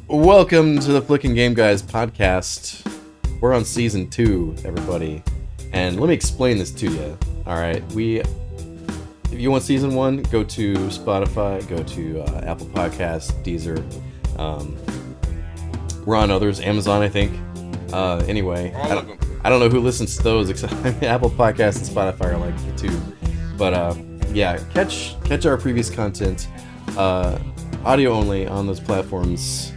Welcome to the Flicking Game Guys podcast. We're on season 2, everybody. And let me explain this to you. Alright, if you want season 1, go to Spotify, go to Apple Podcasts, Deezer. We're on others, Amazon, I think. Anyway, I don't know who listens to those, except Apple Podcasts and Spotify are like the two. But yeah, catch our previous content, audio only on those platforms,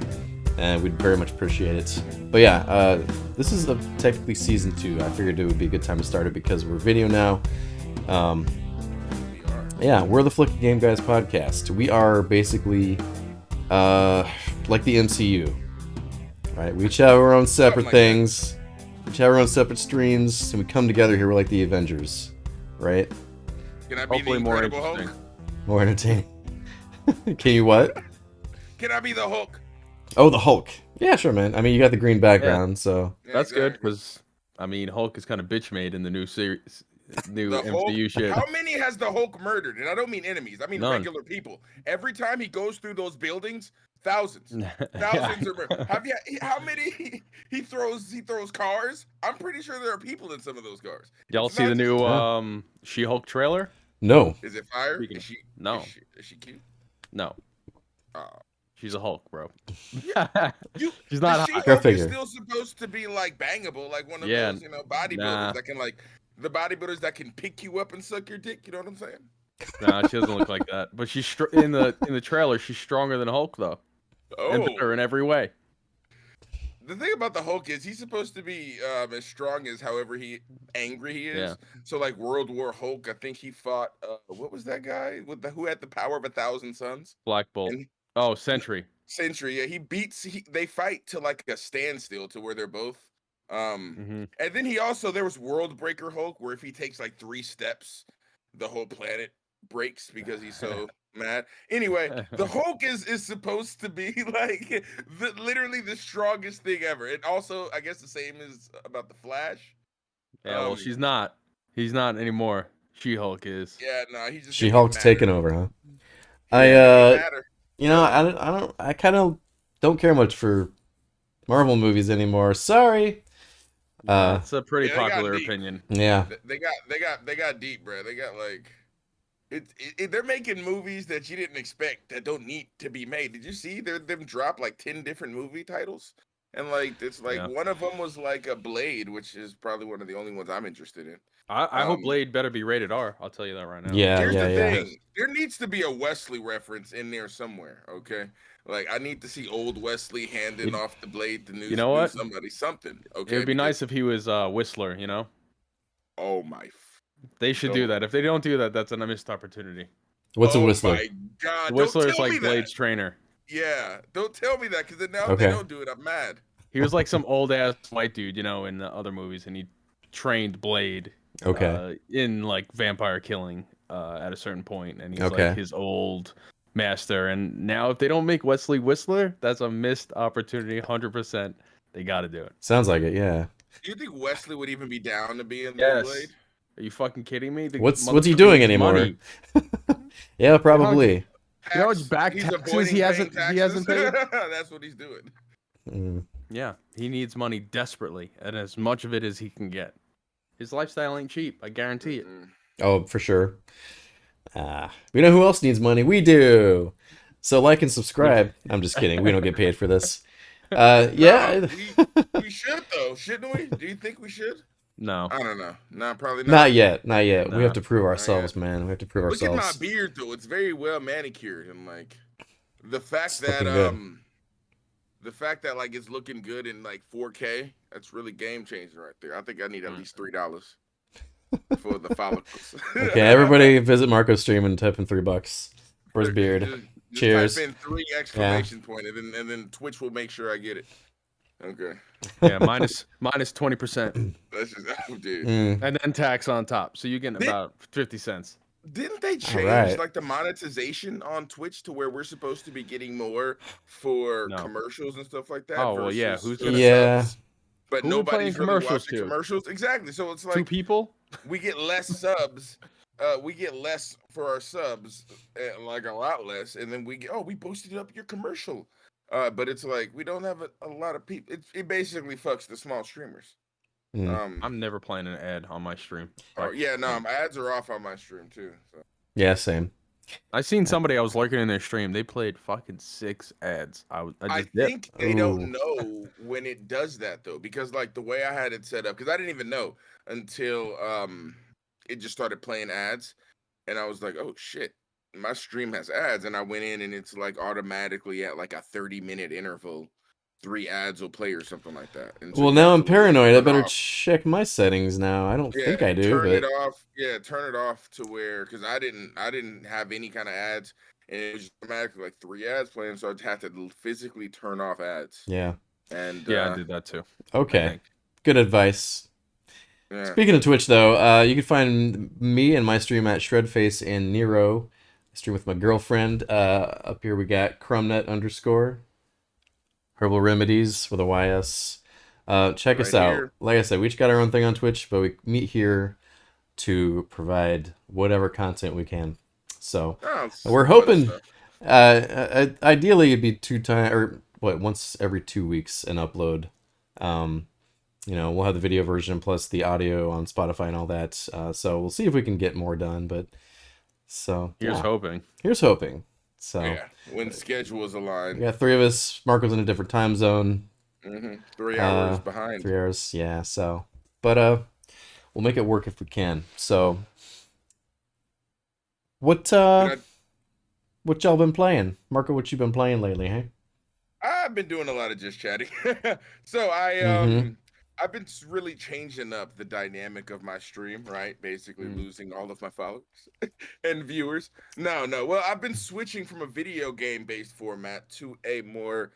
and we'd very much appreciate it. But yeah, this is technically season 2. I figured it would be a good time to start it because we're video now. Yeah, we're the Flicking Game Guys podcast. We are basically like the MCU, right? We each have our own separate things. We each have our own separate streams, and we come together here. We're like the Avengers, right? Can I be the Incredible Hulk? More entertaining. Can you what? Can I be the Hulk? Oh, the Hulk. Yeah, sure, man. I mean, you got the green background, so Yeah, that's exactly. good because I mean, Hulk is kind of bitch made in the new series, new The Hulk, MCU shit. How many has the Hulk murdered? And I don't mean enemies. I mean None. regular people. Every time he goes through those buildings, thousands are murdered. How many he throws cars? I'm pretty sure there are people in some of those cars. Y'all It's see not the just- new She-Hulk trailer? no. Is it fire? Speaking- Is she no. Is she cute? No, Uh, she's a Hulk, bro. She's not the hot. Go She-Hulk is figure. still supposed to be like bangable, like one of Yeah, those, bodybuilders nah. that can the bodybuilders that can pick you up and suck your dick. You know what I'm saying? Nah, she doesn't look like that. But she's in the trailer. She's stronger than Hulk though, and better in every way. The thing about the Hulk is he's supposed to be as strong as however angry he is. Yeah. So like World War Hulk, I think he fought what was that guy who had the power of 1,000 suns? Black Bolt. And Oh, Sentry. Sentry. Yeah, they fight to like a standstill to where they're both. Mm-hmm. And then there was World Breaker Hulk, where if he takes like 3 steps, the whole planet breaks because he's so mad. Anyway, the Hulk is supposed to be like literally the strongest thing ever. And also, I guess the same is about the Flash. Yeah, well, she's not. He's not anymore. She-Hulk is. Yeah, no, he's just She-Hulk's taking over, huh? Matter. I kind of don't care much for Marvel movies anymore. Sorry. That's a pretty Yeah, they got popular deep. opinion. Yeah. They got deep, bro. They got like they're making movies that you didn't expect that don't need to be made. Did you see them drop like 10 different movie titles? And like it's like one of them was like a Blade, which is probably one of the only ones I'm interested in. I hope Blade better be rated R. I'll tell you that right now. Yeah, Here's the yeah. thing. There needs to be a Wesley reference in there somewhere, okay? Like I need to see old Wesley handing off the blade to new, You know what? somebody, something. Okay. It would be nice if he was Whistler, you know? Oh my. They should do that. If they don't do that, that's a missed opportunity. What's a Oh Whistler? my God. Whistler Don't is tell like me Blade's that. trainer. Yeah. Don't tell me that because then now if Okay. they don't do it, I'm mad. He was like some old ass white dude, you know, in the other movies, and he trained Blade. Okay. In like vampire killing at a certain point, and he's Okay. like his old master. And now, if they don't make Wesley Whistler, that's a missed opportunity. 100%. They got to do it. Sounds like it, yeah. Do you think Wesley would even be down to be in the Yes. Blade? Are you fucking kidding me? The What's he motherfucker doing needs anymore? money. Yeah, probably. You know how much back He's taxes avoiding he hasn't paying paid? That's what he's doing. Mm. Yeah, he needs money desperately, and as much of it as he can get. His lifestyle ain't cheap. I guarantee it. Oh, for sure. We know who else needs money. We do. So like and subscribe. I'm just kidding. We don't get paid for this. Yeah. We should though, shouldn't we? Do you think we should? No. I don't know. No, probably not. Not yet. Not yet. We Nah. have to prove ourselves, man. We have to prove Look at my ourselves. beard though; it's very well manicured, and like the fact It's that looking good. like it's looking good in like 4K. That's really game changing right there. I think I need at least $3 for the follicles. Okay, everybody visit Marco's stream and type in $3 for his beard. Just Cheers. Type in 3 exclamation point, and then Twitch will make sure I get it. Okay, Yeah, minus 20%, that's just dude. Mm. and then tax on top. So you get about 50 cents. Didn't they change right. like the monetization on Twitch to where we're supposed to be getting more for No. commercials and stuff like that? Oh, well, yeah, versus who's the gonna- Yeah. subs? But Who we playing nobody's really commercials watching to? commercials. Exactly. So it's 2 like people? we get less subs. We get less for our subs, like a lot less, and then we boosted up your commercial But it's like we don't have a lot of people. It basically fucks the small streamers. Mm. I'm never playing an ad on my stream. Oh yeah, no, my ads are off on my stream too. So. Yeah, same. I seen somebody I was lurking in their stream. They played fucking 6 ads. I I just dipped. think they Ooh. don't know when it does that though, because like the way I had it set up, because I didn't even know until it just started playing ads, and I was like, oh shit, my stream has ads, and I went in and it's like automatically at like a 30-minute interval, 3 ads will play or something like that. And so Well, you now have I'm to literally paranoid. I turn better off. check my settings now. I don't think I do, turn but it off. Yeah, turn it off to where, because I didn't have any kind of ads, and it was just automatically like 3 ads playing, so I'd have to physically turn off ads. yeah. And Yeah, I did that too. I Okay. think. Good advice. yeah, Speaking of Twitch, though, you can find me and my stream at Shredface and Nero. I stream with my girlfriend. Up here we got Crumnut_ Herbal Remedies with a YS. Check us Right out. here. Like I said, we each got our own thing on Twitch, but we meet here to provide whatever content we can. So Oh, it's we're fun hoping, stuff. ideally, it'd be 2 times or once every 2 weeks an upload. You know, we'll have the video version plus the audio on Spotify and all that. So we'll see if we can get more done. But so Here's hoping. Here's hoping. So Yeah, when schedules we align. got 3 of us. Marco's in a different time zone. 3 hours behind. 3 hours, yeah. So, but we'll make it work if we can. So, what y'all been playing, Marco? What you been playing lately, hey? I've been doing a lot of just chatting. So I've been really changing up the dynamic of my stream, right? Basically losing all of my followers and viewers. No. Well, I've been switching from a video game based format to a more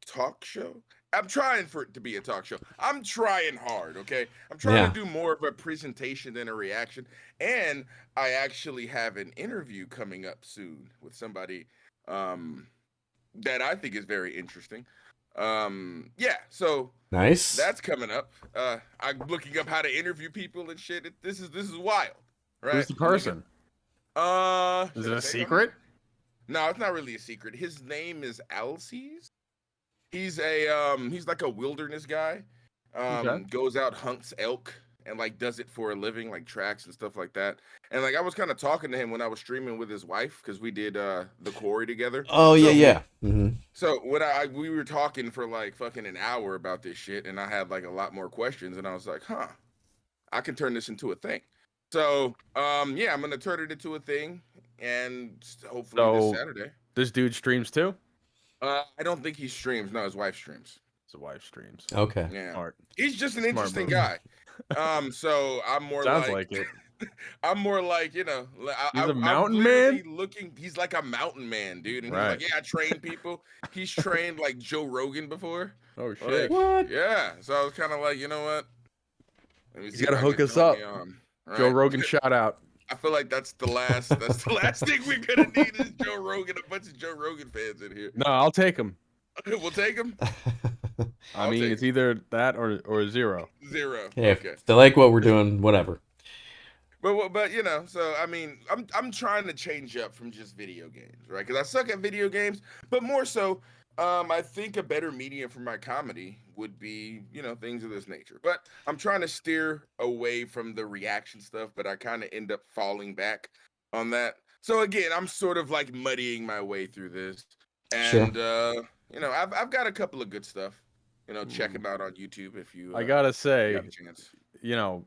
talk show. I'm trying for it to be a talk show. I'm trying hard, okay? I'm trying to do more of a presentation than a reaction. And I actually have an interview coming up soon with somebody that I think is very interesting. Yeah, so Nice. that's coming up. I'm looking up how to interview people and shit. This is wild, right? Who's the person? Is should it I a say it on secret? here? No, it's not really a secret. His name is Alces. He's he's like a wilderness guy. Okay. Goes out, hunts elk, and like does it for a living, like tracks and stuff like that. And like I was kind of talking to him when I was streaming with his wife because we did the quarry together. Oh So yeah. Mm-hmm. So when we were talking for like fucking an hour about this shit, and I had like a lot more questions, and I was like, huh, I can turn this into a thing. So yeah, I'm gonna turn it into a thing, and hopefully this So Saturday. this dude streams too? I don't think he streams. No, his wife streams. His wife streams. Okay. Yeah, Smart. he's just an Smart interesting move. guy. So I'm more Sounds like it. I'm more like, you know, He's a I'm mountain literally man? looking. He's like a mountain man, dude. And he's Right. like, yeah, I train people. He's trained like Joe Rogan before. Oh shit. Like, What? yeah. So I was kind of like, you know what? Let me He's see gotta if I hook can us turn up. me on. Joe Right? Rogan shout out. I feel like that's the last thing we're gonna need is Joe Rogan, a bunch of Joe Rogan fans in here. No, I'll take him. We'll take him. I I'll mean, take it's either that or 0. 0. Yeah, Okay. if they like what we're doing, whatever. But you know, so I mean, I'm trying to change up from just video games, right? Because I suck at video games, but more so, I think a better medium for my comedy would be, you know, things of this nature. But I'm trying to steer away from the reaction stuff, but I kind of end up falling back on that. So again, I'm sort of like muddying my way through this, and you know, I've got a couple of good stuff. You know, check them out on YouTube if you. I gotta say, have a chance. you know,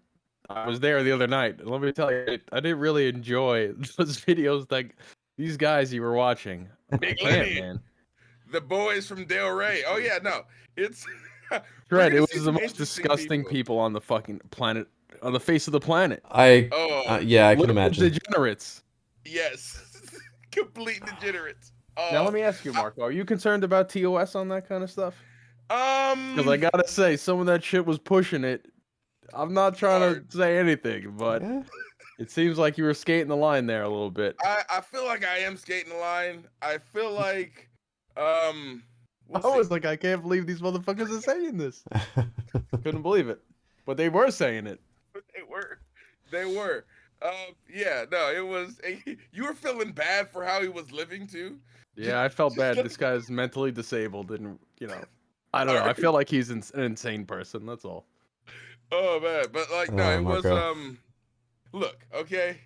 I was there the other night. And let me tell you, I didn't really enjoy those videos. Like these guys you were watching. I Big can't, Lenny. man. The boys from Del Rey. Oh yeah, no, it's. Shred, We're it gonna see was the some most interesting disgusting people on the fucking planet, on the face of the planet. Oh Yeah, I can Literal imagine. degenerates. yes, complete degenerates. Now let me ask you, Marco, are you concerned about TOS on that kind of stuff? Because I Um, gotta say, some of that shit was pushing it. I'm not trying Hard. to say anything, but Yeah. it seems like you were skating the line there a little bit. I feel like I am skating the line. I feel like we'll I was see. like, I can't believe these motherfuckers are saying this. Couldn't believe it, but they were saying it. They were. Yeah, no, it was. You were feeling bad for how he was living too. Yeah, I felt Just bad. like, This guy's mentally disabled, and I don't know. I alright. feel like he's an insane person. That's all. Oh man, but like, no, Oh, it was. Marco. Look, okay,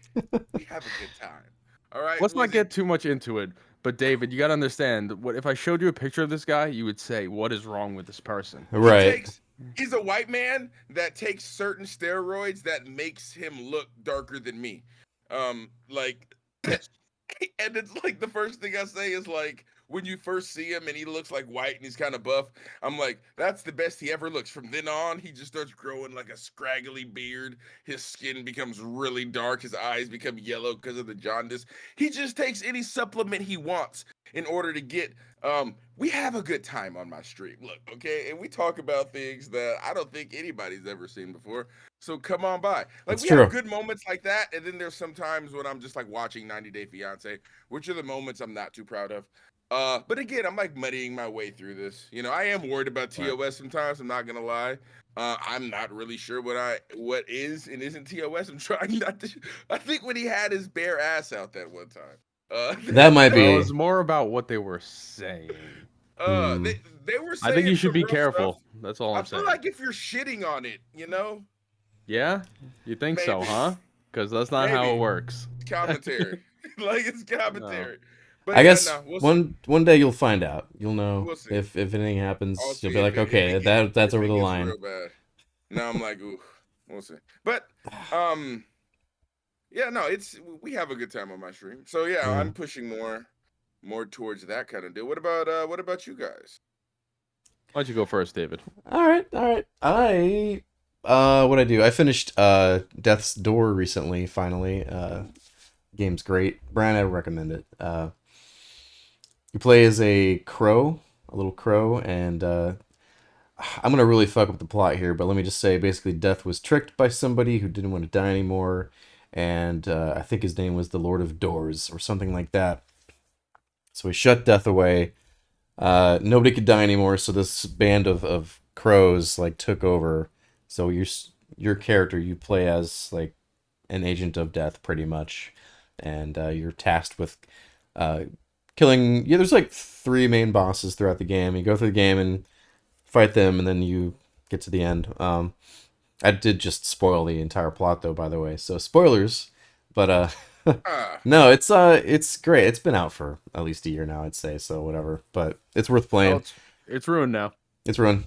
we have a good time. All right, Let's not was it? get too much into it. But David, you got to understand. What if I showed you a picture of this guy? You would say, "What is wrong with this person?" He Right. takes. He's a white man that takes certain steroids that makes him look darker than me. Like and it's like the first thing I say is like when you first see him and he looks like white and he's kind of buff, I'm like, that's the best he ever looks. From then on, he just starts growing like a scraggly beard. His skin becomes really dark. His eyes become yellow because of the jaundice. He just takes any supplement he wants in order to get. We have a good time on my stream. Look, okay, and we talk about things that I don't think anybody's ever seen before. So come on by. Like That's we have true. good moments like that, and then there's some times when I'm just like watching 90 Day Fiance, which are the moments I'm not too proud of. But again, I'm like muddying my way through this. You know, I am worried about Right. TOS sometimes. I'm not gonna lie. I'm not really sure what is and isn't TOS. I'm trying not to. I think when he had his bare ass out that one time. That might Well, be. it's more about what they were saying. uh, Hmm. they they were I think you saying should some be rough stuff. careful. That's all I I'm feel saying. like if you're shitting on it, Yeah, you think so, maybe, huh? Because that's not how it maybe works. it's commentary. Like it's No. commentary. But I yeah, guess no, we'll see. one day you'll find out. You'll know We'll see. if anything I'll happens. You'll see be like, if okay, it gets that's over the line. real bad. Now I'm like, ooh, we'll see. But um, yeah, no, we have a good time on my stream. So yeah, Yeah. I'm pushing more towards that kind of deal. What about you guys? Why don't you go first, David? All right, all right. What I do? I finished Death's Door recently. Finally, game's great. Brian, I recommend it. You play as a crow, a little crow, and I'm gonna really fuck up the plot here, but let me just say, basically, Death was tricked by somebody who didn't want to die anymore, and I think his name was the Lord of Doors or something like that. So he shut Death away. Nobody could die anymore, so this band of crows like took over. So your character you play as like an agent of death, pretty much, and you're tasked with uh, killing. Yeah, there's like three main bosses throughout the game. You go through the game and fight them, and then you get to the end. I did just spoil the entire plot though, by the way. So spoilers, but Ah, no, it's great. It's been out for at least a year now, I'd say. So whatever, but it's worth Well, playing. it's ruined now. It's run.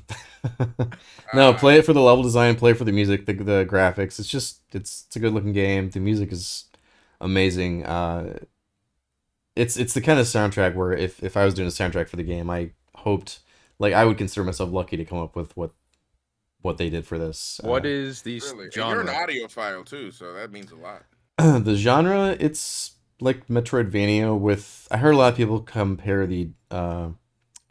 No, ah, play it for the level design, play it for the music, the graphics. It's a good looking game. The music is amazing. It's the kind of soundtrack where if I was doing a soundtrack for the game, I hoped like I would consider myself lucky to come up with what they did for this. What is the really? And you're an genre? audiophile too, so that means a lot. The genre, it's like Metroidvania with. I heard a lot of people compare the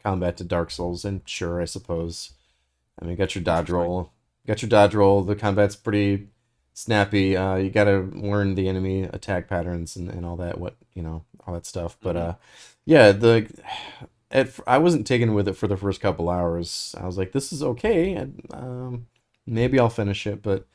combat to Dark Souls, and sure, I suppose. I mean, you got your dodge Interesting. roll. You got your dodge roll. The combat's pretty snappy. You got to learn the enemy attack patterns and all that. All that stuff. But yeah, I wasn't taken with it for the first couple hours. I was like, this is okay. And, maybe I'll finish it. But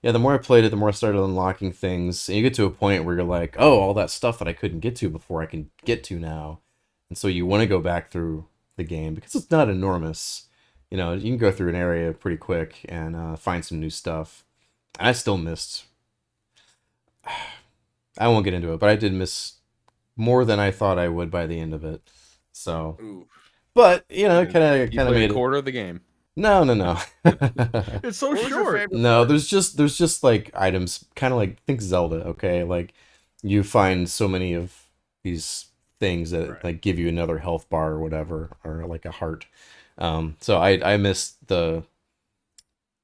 yeah, the more I played it, the more I started unlocking things. And you get to a point where you're like, oh, all that stuff that I couldn't get to before, I can get to now. And so you want to go back through the game because it's not enormous. You can go through an area pretty quick and find some new stuff. I still missed. I won't get into it, but I did miss more than I thought I would by the end of it. So, Ooh, but And kind you of played made a it. quarter of the game. No, no, no. It's so what was your short. favorite No, part? there's just like items, kind of like think Zelda. Okay, like you find so many of these things that Right. like give you another health bar or whatever, or like a heart. So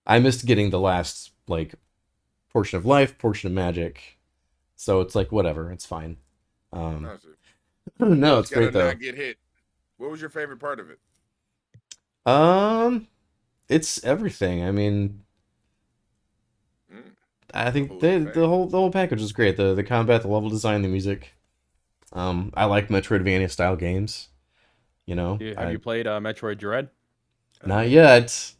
I missed getting the last like portion of life, portion of magic. So it's like whatever, it's fine. Um, That's it. You no, just it's great gotta though. not get hit. What was your favorite part of it? Um, it's everything. I mean, Mm, I the think whole the thing. the whole the whole package is great. The combat, the level design, the music. I like Metroidvania style games. Have you played Metroid Dread? Not yet.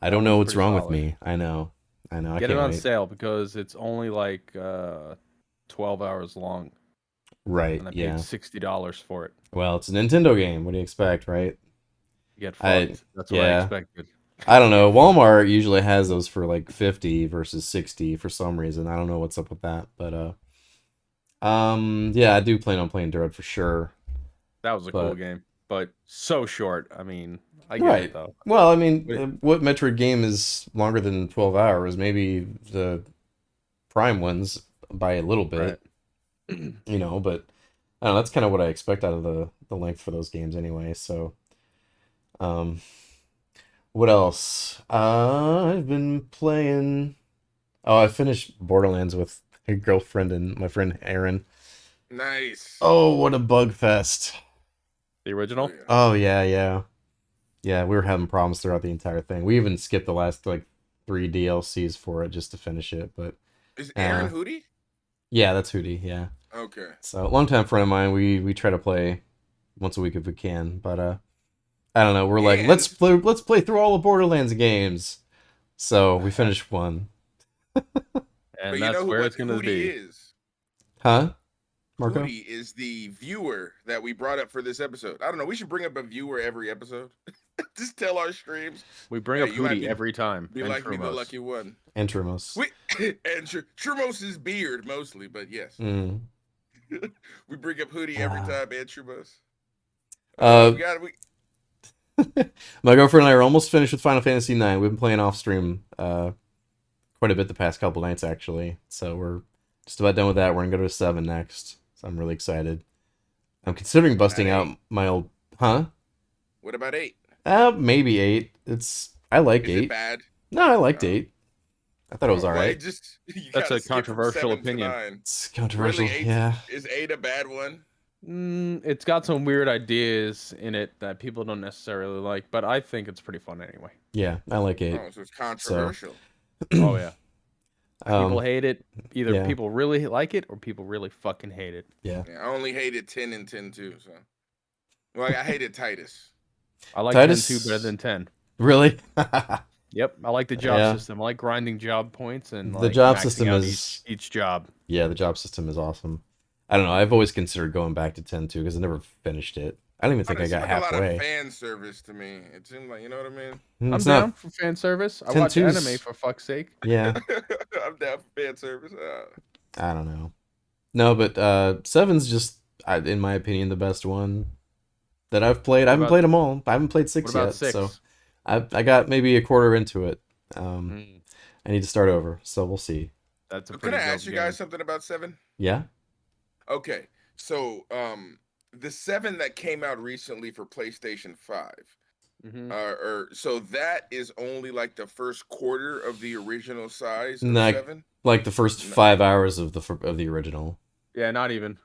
I don't That know one's what's pretty wrong with solid. me. I know. I know. I Get it can't on wait. sale because it's only like 12 hours long, Right. and I paid Yeah. $60 for it. Well, it's a Nintendo game. What do you expect, right? You get I fucked. That's what I yeah. expected. I don't know. Walmart usually has those for like 50 versus 60 for some reason. I don't know what's up with that, but yeah, I do plan on playing Dread for sure. That was a cool But game, but so short. I mean, I get it right. though. Well, I mean, But what Metroid game is longer than 12 hours? Maybe the Prime ones by a little right. bit, but I don't know, that's kind of what I expect out of the length for those games anyway. So, um, what else? I've been playing. Oh, I finished Borderlands with my girlfriend and my friend Aaron. Nice. Oh, what a bug fest! The Oh, original? yeah. Oh yeah. We were having problems throughout the entire thing. We even skipped the last like 3 DLCs for it just to finish it. But Is Aaron Hootie? yeah, that's Hootie. Yeah. Okay. So longtime friend of mine. We try to play once a week if we can. But I don't know. We're like And let's play through all the Borderlands games. So we finished one. but And you know that's where what it's gonna Hootie be. is? Huh? Marco? Hootie is the viewer that we brought up for this episode. I don't know. We should bring up a viewer every episode. Just tell our streams. We bring Hey, up you might Hootie every time. Be and like me, the Trumos. lucky one. Entramos. We and Trumos' beard mostly, but yes, Mm. we bring up Hootie every Ah. time. And Trumos. Uh, We got we. My girlfriend and I are almost finished with Final Fantasy IX. We've been playing off stream quite a bit the past couple nights actually. So we're just about done with that. We're gonna go to 7 next. So I'm really excited. I'm considering busting Not out my old What about 8? Maybe 8. I like Is it 8. bad? No, I liked Oh. 8. I thought it was Well, alright. just you That's gotta a skip from controversial 7 to opinion. 9. It's controversial. Really, 8's Yeah. Is 8 a bad one? It's got some weird ideas in it that people don't necessarily like, but I think it's pretty fun anyway. Yeah, I like 8. Oh, so it's controversial. Oh yeah. People Um, hate it. Either yeah. people really like it or people really fucking hate it. yeah. Yeah, I only hated 10 and 10 too. So, well, I hated Titus. I like Titus- 10 better than 10. Really? Yep, I like the job Yeah. system. I like grinding job points and The like job maxing system out is- each job. Yeah, the job system is awesome. I don't know. I've always considered going back to 10 too because I never finished it. I don't even think I It got seemed like a lot halfway. of fan service to me. It seemed like, you know what I mean? I'm It's down not. for fan service. I 10 watch 2's anime for fuck's sake. Yeah, I'm down for fan service. I don't know. No, but 7's just, in my opinion, the best one that I've played. I haven't about- played them all. I haven't played 6 What about yet, 6? so I got maybe a quarter into it. Mm, I need to start over, so we'll see. that's a Can pretty I dope ask you game. guys something about 7? Yeah. Okay, so the 7 that came out recently for PlayStation 5, Mhm. so that is only like the first quarter of the original size of Like- 7. Like the first No. 5 hours of the original. Yeah, not even.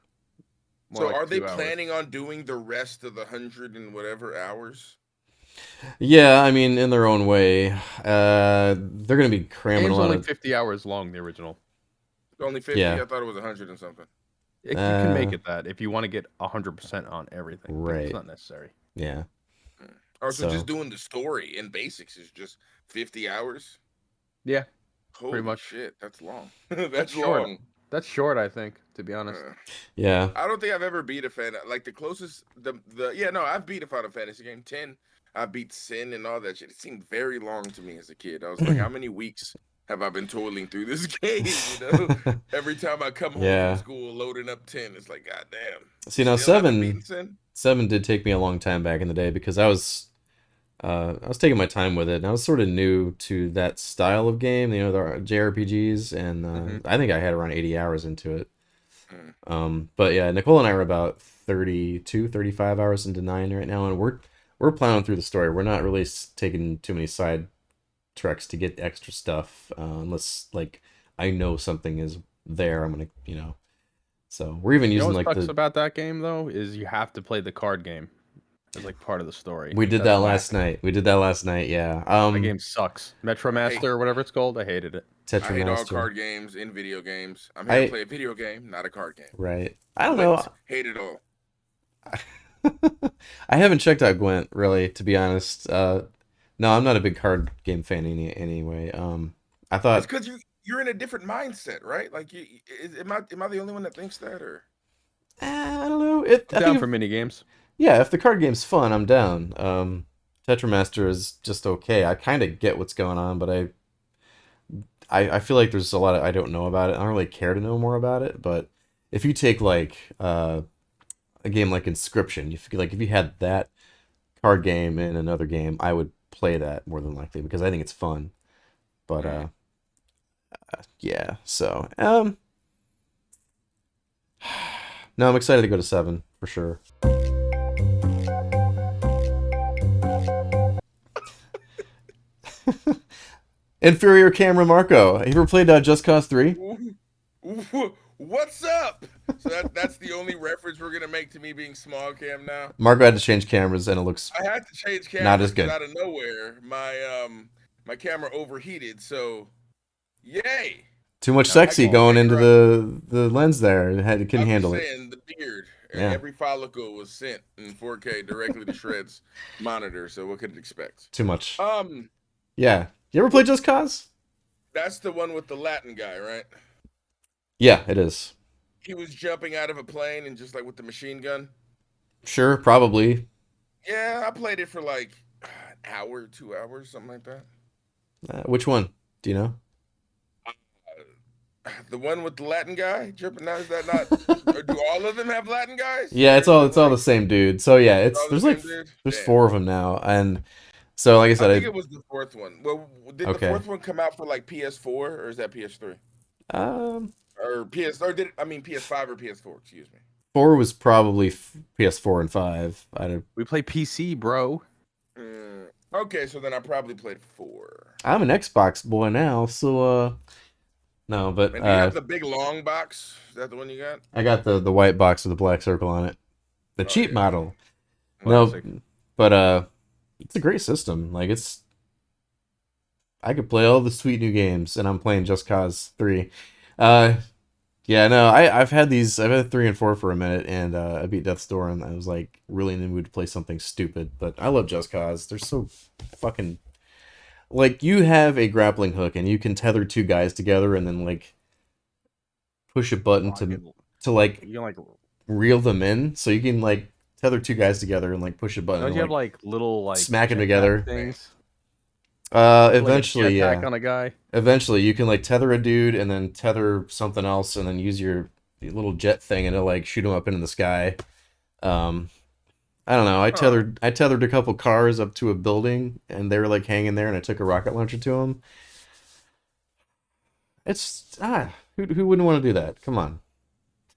More So like are they 2 hours. planning on doing the rest of the 100 and whatever hours? Yeah, I mean, in their own way. They're gonna be cramming Game's a lot only of. 50 hours long, the original. Only 50? Yeah. I thought it was 100 and something. You can make Uh, it that if you want to get 100% on everything. But Right. it's not necessary. Yeah. Or so So- just doing the story in basics is just 50 hours? Yeah, Holy much. shit, that's long. That's short. long. That's short, I think, to be honest. Yeah. I don't think I've ever beat a fan like the closest I've beat a Final Fantasy game 10. I beat Sin and all that shit. It seemed very long to me as a kid. I was like, how many weeks have I been toiling through this game? You know, every time I come home Yeah. from school loading up 10, it's like, god damn. See, now Still haven't 7 beaten Sin? 7 did take me a long time back in the day because I was taking my time with it, and I was sort of new to that style of game, the JRPGs, and Mhm. I think I had around 80 hours into it. Mm. But yeah, Nicole and I are about 32, 35 hours into 9 right now, and we're plowing through the story. We're not really taking too many side treks to get extra stuff, unless like I know something is there. I'm gonna. So we're even You know using what like sucks the. about that game though is you have to play the card game as like part of the story. We did That's that whack. last night. We did that last night. Yeah. That game sucks. Metromaster or whatever it's called. I hated it. I hate all Tetramaster. card games in video games. I'm here I- to play a video game, not a card game. Right. I don't know. Gwent, hate it all. I haven't checked out Gwent really, to be honest. No, I'm not a big card game fan anyway. I It's thought, because you're in a different mindset, right? Like, am I the only one that thinks that, or I don't know. I'm down for mini games. Yeah, if the card game's fun, I'm down. Tetramaster is just okay. I kind of get what's going on, but I feel like there's a lot of I don't know about it. I don't really care to know more about it. But if you take like a game like Inscription, if you had that card game in another game, I would play that more than likely because I think it's fun. But yeah. So no, I'm excited to go to 7 for sure. Inferior camera Marco. Have you ever played Just Cause 3? what's up? So that's the only reference we're gonna make to me being small cam now. Marco had to change cameras and it looks I had to change not as cameras good. because out of nowhere my camera overheated. So yay! Too much No, sexy I can going figure into out- the lens there. It couldn't I'm just handle it. saying the beard. Yeah. Every follicle was sent in 4K directly to Shred's monitor. So what could it expect? Too much. Um, Yeah. You ever play Just Cause? that's the one with the Latin guy, right? Yeah, it is. He was jumping out of a plane and just like with the machine gun. Sure, probably. Yeah, I played it for like an hour, 2 hours, something like that. Which one? Do you know? The one with the Latin guy jumping out, is that not? Or do all of them have Latin guys? Yeah, it's Or all is it the same dude. So yeah, all the there's same dude? there's Damn. 4 of them now, and so like I I said, think it was the fourth one. Well, did the Okay. fourth one come out for like PS4 or is that PS3 or PS5 or PS4? Excuse me. 4 was probably PS4 and 5. We play PC, bro. Okay, so then I probably played 4. I'm an Xbox boy now, so no, but And do you have the big long box? Is that the one you got? I got the white box with the black circle on it, the cheap yeah. model. Classic. No, but it's a great system. Like I could play all the sweet new games, and I'm playing Just Cause 3. Yeah, no, I've had 3 and 4 for a minute, and I beat Death's Door, and I was like really in the mood to play something stupid. But I love Just Cause. They're so fucking like you have a grappling hook, and you can tether 2 guys together, and then like push a button to like You can like reel them in, so you can like tether 2 guys together and like push a button. don't and, you have like little like smack 'em jetpack together? things? Eventually, like a jetpack yeah. on a guy. Eventually, you can like tether a dude and then tether something else, and then use your little jet thing and it'll like shoot him up into the sky. I don't know. I tethered a couple cars up to a building, and they were like hanging there, and I took a rocket launcher to them. It's who wouldn't want to do that? Come on.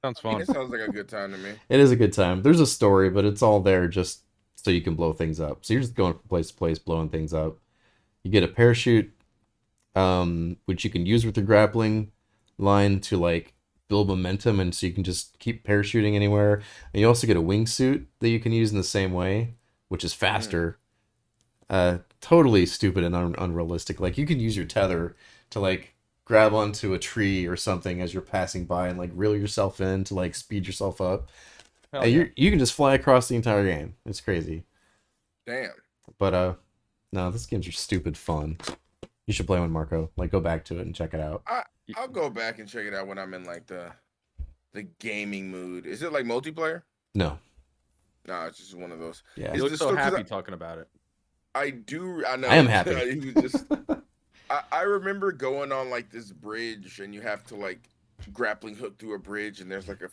Sounds I mean, fun. it sounds like a good time to me. It is a good time. There's a story, but it's all there just so you can blow things up. So you're just going from place to place, blowing things up. You get a parachute, which you can use with your grappling line to like build momentum, and so you can just keep parachuting anywhere. And you also get a wingsuit that you can use in the same way, which is faster. Totally stupid and unrealistic. Like you can use your tether to like grab onto a tree or something as you're passing by and like reel yourself in to like speed yourself up. Hell And yeah. you can just fly across the entire game. It's crazy. Damn. But no, this game's just stupid fun. You should play one, Marco. Like go back to it and check it out. I'll go back and check it out when I'm in like the gaming mood. Is it like multiplayer? No. No, it's just one of those. Yeah. You look this so still- 'cause happy talking about it. I know. I am happy. He was just. I remember going on like this bridge, and you have to like grappling hook through a bridge, and there's like a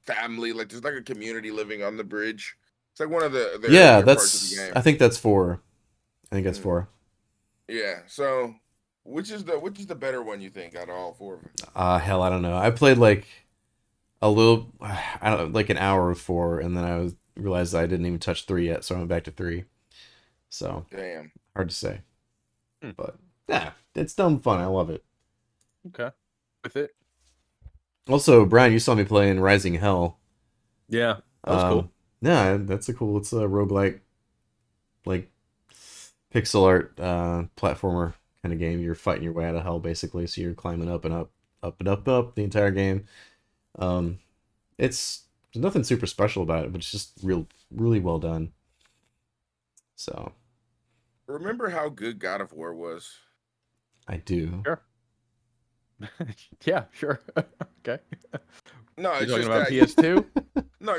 family, like there's like a community living on the bridge. It's like one of the Yeah, earlier parts of the game. I think that's 4. I think that's 4. Yeah. So, which is the better one you think out of all 4 of them? Hell, I don't know. I played like a little, I don't know, like an hour of 4, and then I realized I didn't even touch 3 yet, so I went back to 3. So Damn. hard to say, Hmm. but yeah, it's dumb fun. I love it. Okay. With it. Also, Brian, you saw me playing Rising Hell. Yeah. That was cool. Yeah, that's it's a roguelike, like pixel art platformer kind of game. You're fighting your way out of hell basically, so you're climbing up and up, up and up and up the entire game. There's nothing super special about it, but it's just really well done. So Remember how good God of War was? I do. Sure. Yeah, sure. Okay. No, You're it's talking just about that. PS2? No,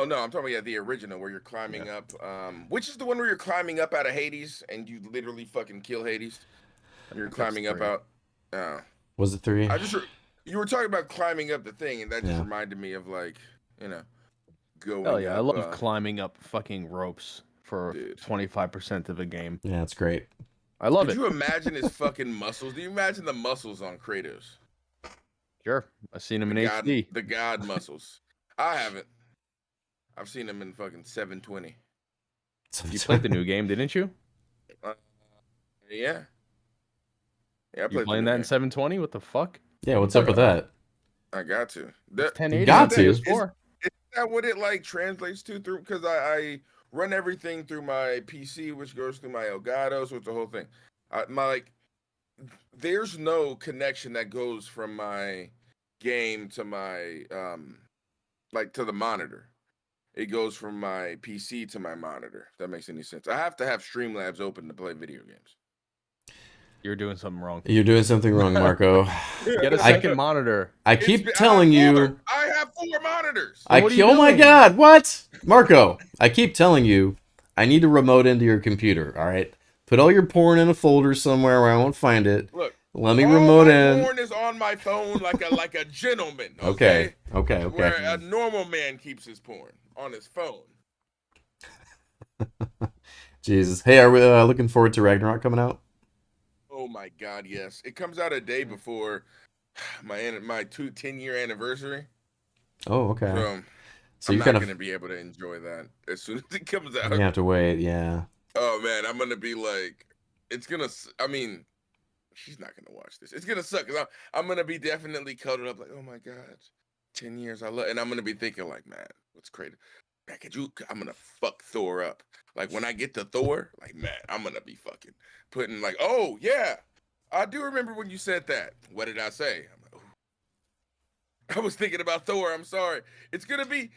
no, I'm talking about the original where you're climbing Yeah. up. Which is the one where you're climbing up out of Hades and you literally fucking kill Hades. I You're think that's climbing up 3. out. Uh, Was it 3? you were talking about climbing up the thing, and that just Yeah. reminded me of like, you know, Hell going yeah, I up. love climbing up fucking ropes for Dude, 25% of a game. Yeah, it's great. I love could it. you imagine his fucking muscles? Do you imagine the muscles on Kratos? Sure. I've seen him in HD. The god muscles. I haven't. I've seen him in fucking 720. You played the new game, didn't you? Uh, yeah, yeah, I You played the playing new that in game. 720? What the fuck? Yeah, what's What up are with you talking that? I got to. It's That, 1080 got on to. PS4. is that what it like translates to through? Because I run everything through my PC, which goes through my Elgato, so it's the whole thing. My like, there's no connection that goes from my game to my like to the monitor. It goes from my PC to my monitor. If that makes any sense. I have to have Streamlabs open to play video games. You're doing something wrong. You're doing something wrong, Marco. Get a second monitor. I keep telling you. I have 4 monitors. So what are you Oh my doing? God, what? Marco, I keep telling you, I need to remote into your computer, all right? Put all your porn in a folder somewhere where I won't find it. Look, Let me all remote my in. porn is on my phone like a gentleman. Okay. Where a normal man keeps his porn on his phone. Jesus. Hey, are we looking forward to Ragnarok coming out? Oh my God, yes! It comes out a day before my 10-year anniversary. Oh, okay. So I'm not gonna be able to enjoy that as soon as it comes out. You have to wait, yeah. Oh man, I'm gonna be like, it's gonna. I mean, she's not gonna watch this. It's gonna suck because I'm gonna be definitely cuddled up like, oh my God, 10 years I love, and I'm gonna be thinking like, man, what's crazy? Man, I'm gonna fuck Thor up. Like when I get to Thor, like man, I'm gonna be fucking putting like, oh yeah, I do remember when you said that. What did I say? I'm like, I was thinking about Thor. I'm sorry. I'm gonna be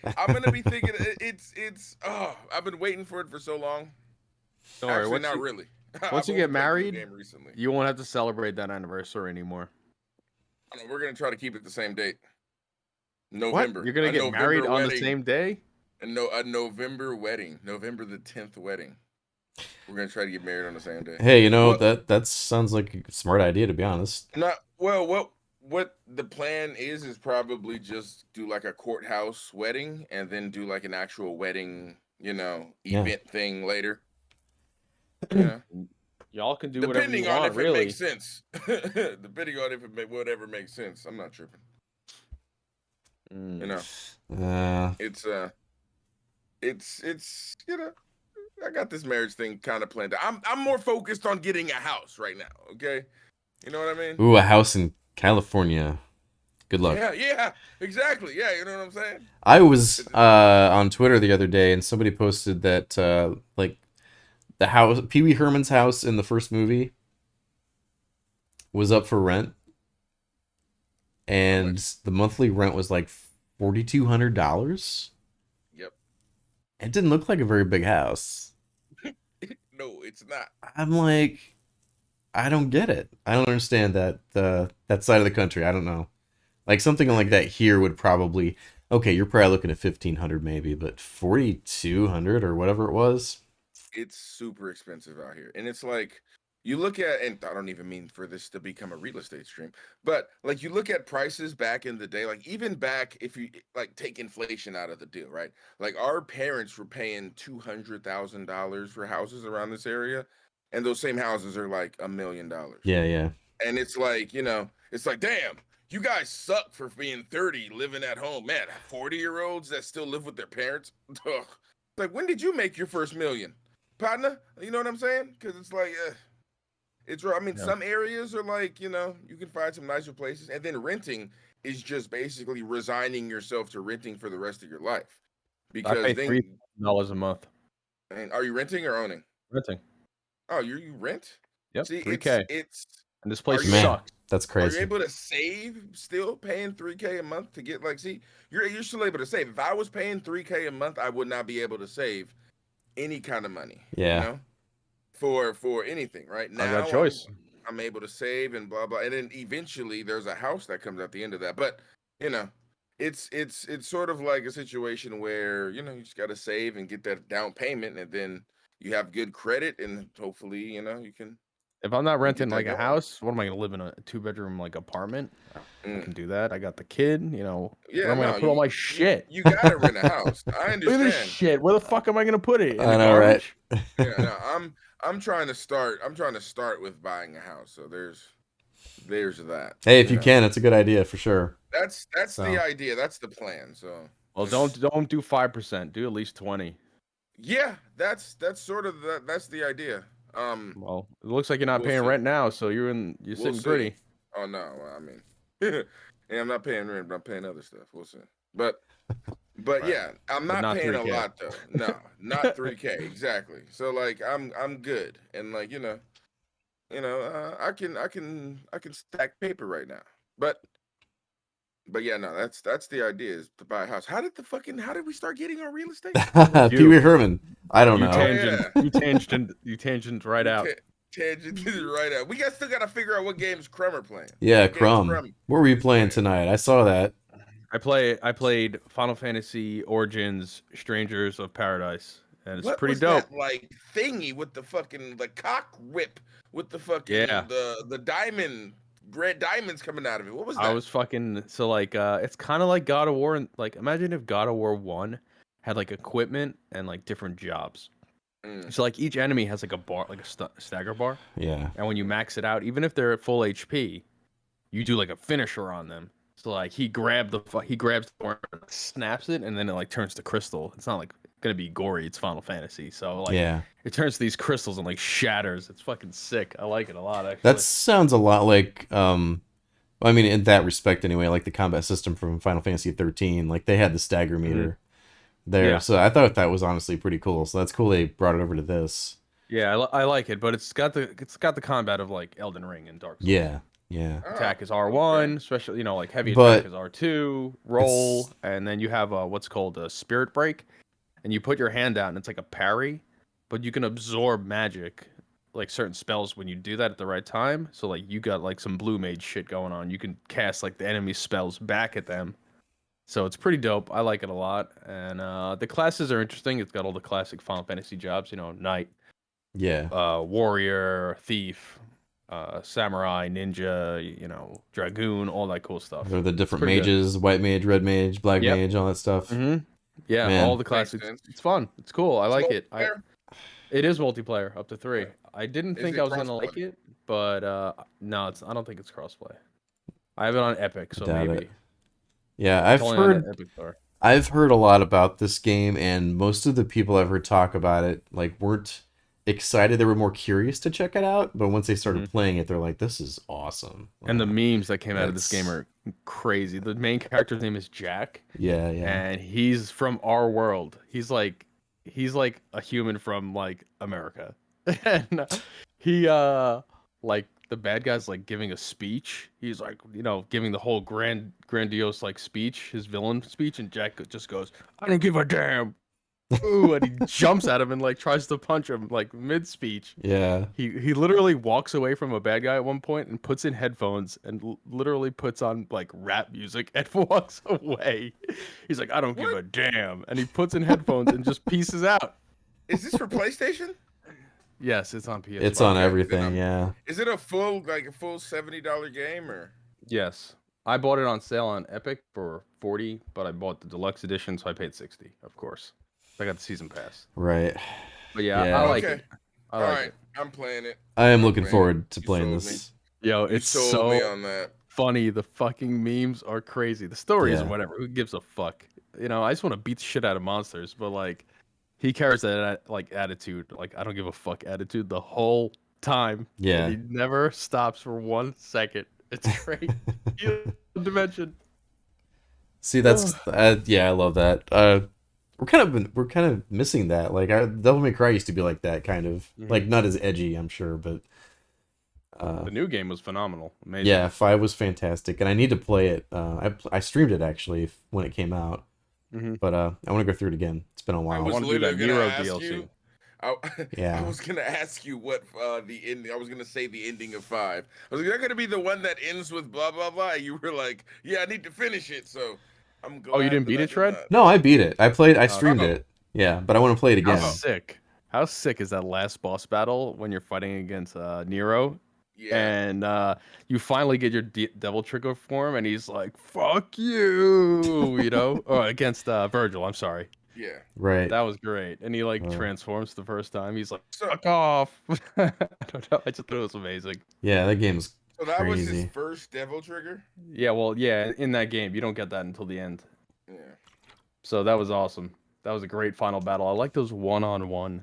thinking. It's. Oh, I've been waiting for it for so long. Don't worry, Actually, not really. Once you I've only get played the married, game recently. you won't have to celebrate that anniversary anymore. We're gonna try to keep it the same date. What? November. You're gonna get married on the same day? A November wedding. November the 10th wedding. We're gonna try to get married on the same day. Hey, you know, that sounds like a smart idea, to be honest. What the plan is probably just do like a courthouse wedding and then do like an actual wedding, event thing later. Yeah. Y'all can do Depending whatever you want, on if really. it makes sense. Depending on if whatever makes sense. I'm not tripping. It's I got this marriage thing kind of planned. I'm more focused on getting a house right now. Okay, you know what I mean? Ooh, a house in California. Good luck. Yeah, exactly. Yeah, you know what I'm saying? I was on Twitter the other day, and somebody posted that like the house, Pee Wee Herman's house in the first movie, was up for rent, and the monthly rent was like $4,200. Yep. It didn't look like a very big house. No, it's not. I'm like, I don't get it. I don't understand that that side of the country. I don't know. Like something like that here would probably, okay, you're probably looking at 1,500 maybe, but 4,200 or whatever it was. It's super expensive out here, and it's like you look at, and I don't even mean for this to become a real estate stream, but like you look at prices back in the day, like even back if you like take inflation out of the deal, right? Like our parents were paying $200,000 for houses around this area, and those same houses are like $1 million. Yeah. And it's like, it's like, damn, you guys suck for being 30 living at home, man. 40-year-olds that still live with their parents. Ugh. Like, when did you make your first million, partner? You know what I'm saying? Because it's like, it's. I mean, some areas are like, you can find some nicer places, and then renting is just basically resigning yourself to renting for the rest of your life. Because I pay $3,000 a month. And are you renting or owning? Renting. Oh, you rent? Yep. See, $3K. And this place Man, sucks. that's crazy. Are you able to save still paying $3K a month to get you're still able to save. If I was paying $3K a month, I would not be able to save any kind of money. Yeah. For anything right now. I got a choice. I'm able to save and blah blah. And then eventually there's a house that comes at the end of that. But you know, it's sort of like a situation where you just got to save and get that down payment, and then you have good credit, and hopefully you can. If I'm not get renting that like a going. house, what am I gonna live in a 2-bedroom like apartment? I Mm. can do that. I got the kid. Yeah, where am I gonna put all my shit? You gotta rent a house. I Look at this understand. shit. Where the fuck am I gonna put it? In I the know, right? garbage? Yeah, no, I'm trying to start. I'm trying to start with buying a house. So there's that. Hey, if you can, it's a good idea for sure. That's So. the idea. That's the plan. So. Well, don't do 5%. Do at least 20. Yeah, that's sort of that's the idea. Well, it looks like you're not We'll paying see. rent now, so you're We'll sitting see. pretty. Oh no, well, I mean, yeah, I'm not paying rent, but I'm paying other stuff. We'll see. But Right. yeah, I'm But not not paying 3K. a lot though. No, not 3K exactly. So like I'm good, and like I can stack paper right now. But yeah, no, that's the idea is to buy a house. How did we start getting on real estate? Pee Wee Herman. I don't You know. You tangent right out. Tangent right out. We still got to figure out what games Crumb are playing. Yeah, What games Crumb. What were you is playing tonight? I saw that. I played Final Fantasy Origins Strangers of Paradise, and it's What pretty was dope. that like thingy with the fucking cock whip with the fucking the diamond red diamonds coming out of it? What was that? I was fucking it's kind of like God of War, and like imagine if God of War 1 had like equipment and like different jobs. So like each enemy has like a bar, like a stagger bar. Yeah. And when you max it out, even if they're at full HP, you do like a finisher on them. So like he grabs the horn, snaps it, and then it like turns to crystal. It's not like gonna be gory. It's Final Fantasy, so like it turns to these crystals and like shatters. It's fucking sick. I like it a lot actually. That sounds a lot like I mean in that respect anyway, like the combat system from Final Fantasy 13. Like they had the stagger meter there, so I thought that was honestly pretty cool. So that's cool they brought it over to this. Yeah, I like it, but it's got the combat of like Elden Ring and Dark Souls. Yeah. Attack is R1, especially like heavy attack is R2, roll, and then you have what's called a spirit break, and you put your hand out and it's like a parry, but you can absorb magic, like certain spells when you do that at the right time. So like you got like some blue mage shit going on. You can cast like the enemy spells back at them. So it's pretty dope. I like it a lot, and the classes are interesting. It's got all the classic Final Fantasy jobs, knight, warrior, thief, samurai, ninja, dragoon, all that cool stuff. There are the different mages, white mage, red mage, black mage, all that stuff. Yeah, Man. all the classics. It's fun. It's cool. I like it. It is multiplayer up to 3. I didn't think I was gonna like it, but no, I don't think it's crossplay. I have it on Epic, so maybe. Yeah, I've heard a lot about this game, and most of the people I've heard talk about it weren't excited. They were more curious to check it out, but once they started playing it, they're like, "This is awesome!" And the memes that came out of this game are crazy. The main character's name is Jack. Yeah. And he's from our world. He's like a human from like America, and he like the bad guy's like giving a speech. He's like giving the whole grandiose like speech, his villain speech, and Jack just goes, "I don't give a damn." Ooh, and he jumps at him and like tries to punch him like mid speech. Yeah. He literally walks away from a bad guy at one point and puts in headphones and literally puts on like rap music and walks away. He's like, "I don't give a damn," and he puts in headphones and just pieces out. Is this for PlayStation? Yes, it's on PS. It's on everything. Yeah. Is it a full $70 game or? Yes, I bought it on sale on Epic for $40, but I bought the deluxe edition, so I paid $60. Of course, I got the season pass. Right. But yeah. I like it. All right, I'm playing it. I am looking forward to playing this. Yo, it's so funny. The fucking memes are crazy. The story is whatever. Who gives a fuck? I just want to beat the shit out of monsters, but like, he carries that like attitude, like I don't give a fuck attitude the whole time. Yeah. And he never stops for 1 second. It's great. Dimension. See, that's I love that. We're kind of missing that. Like Devil May Cry used to be like that, kind of like not as edgy, I'm sure, but the new game was phenomenal. Amazing. Yeah, 5 was fantastic, and I need to play it. I streamed it actually when it came out, but I want to go through it again. It's been a while. I was literally gonna ask you. I, I Yeah. was gonna ask you what the ending. I was gonna say the ending of 5. I was like, "They're gonna be the one that ends with blah blah blah." You were like, "Yeah, I need to finish it." So I'm Oh, you glad didn't that beat I it, did Shred? not. No, I beat it. I streamed Oh, it. Yeah, but I want to play it How again. sick! How sick is that last boss battle when you're fighting against Nero, yeah, and you finally get your devil trigger form, and he's like, "Fuck you," you know, or against Virgil. I'm sorry. yeah. Right. That was great. And he like Uh, transforms the first time. He's like, So "Fuck off!" I don't know. I just thought it was amazing. yeah, that game's so that was his crazy. first devil trigger. Yeah, well, yeah. In that game, you don't get that until the end. Yeah. So that was awesome. That was a great final battle. I like those one-on-one,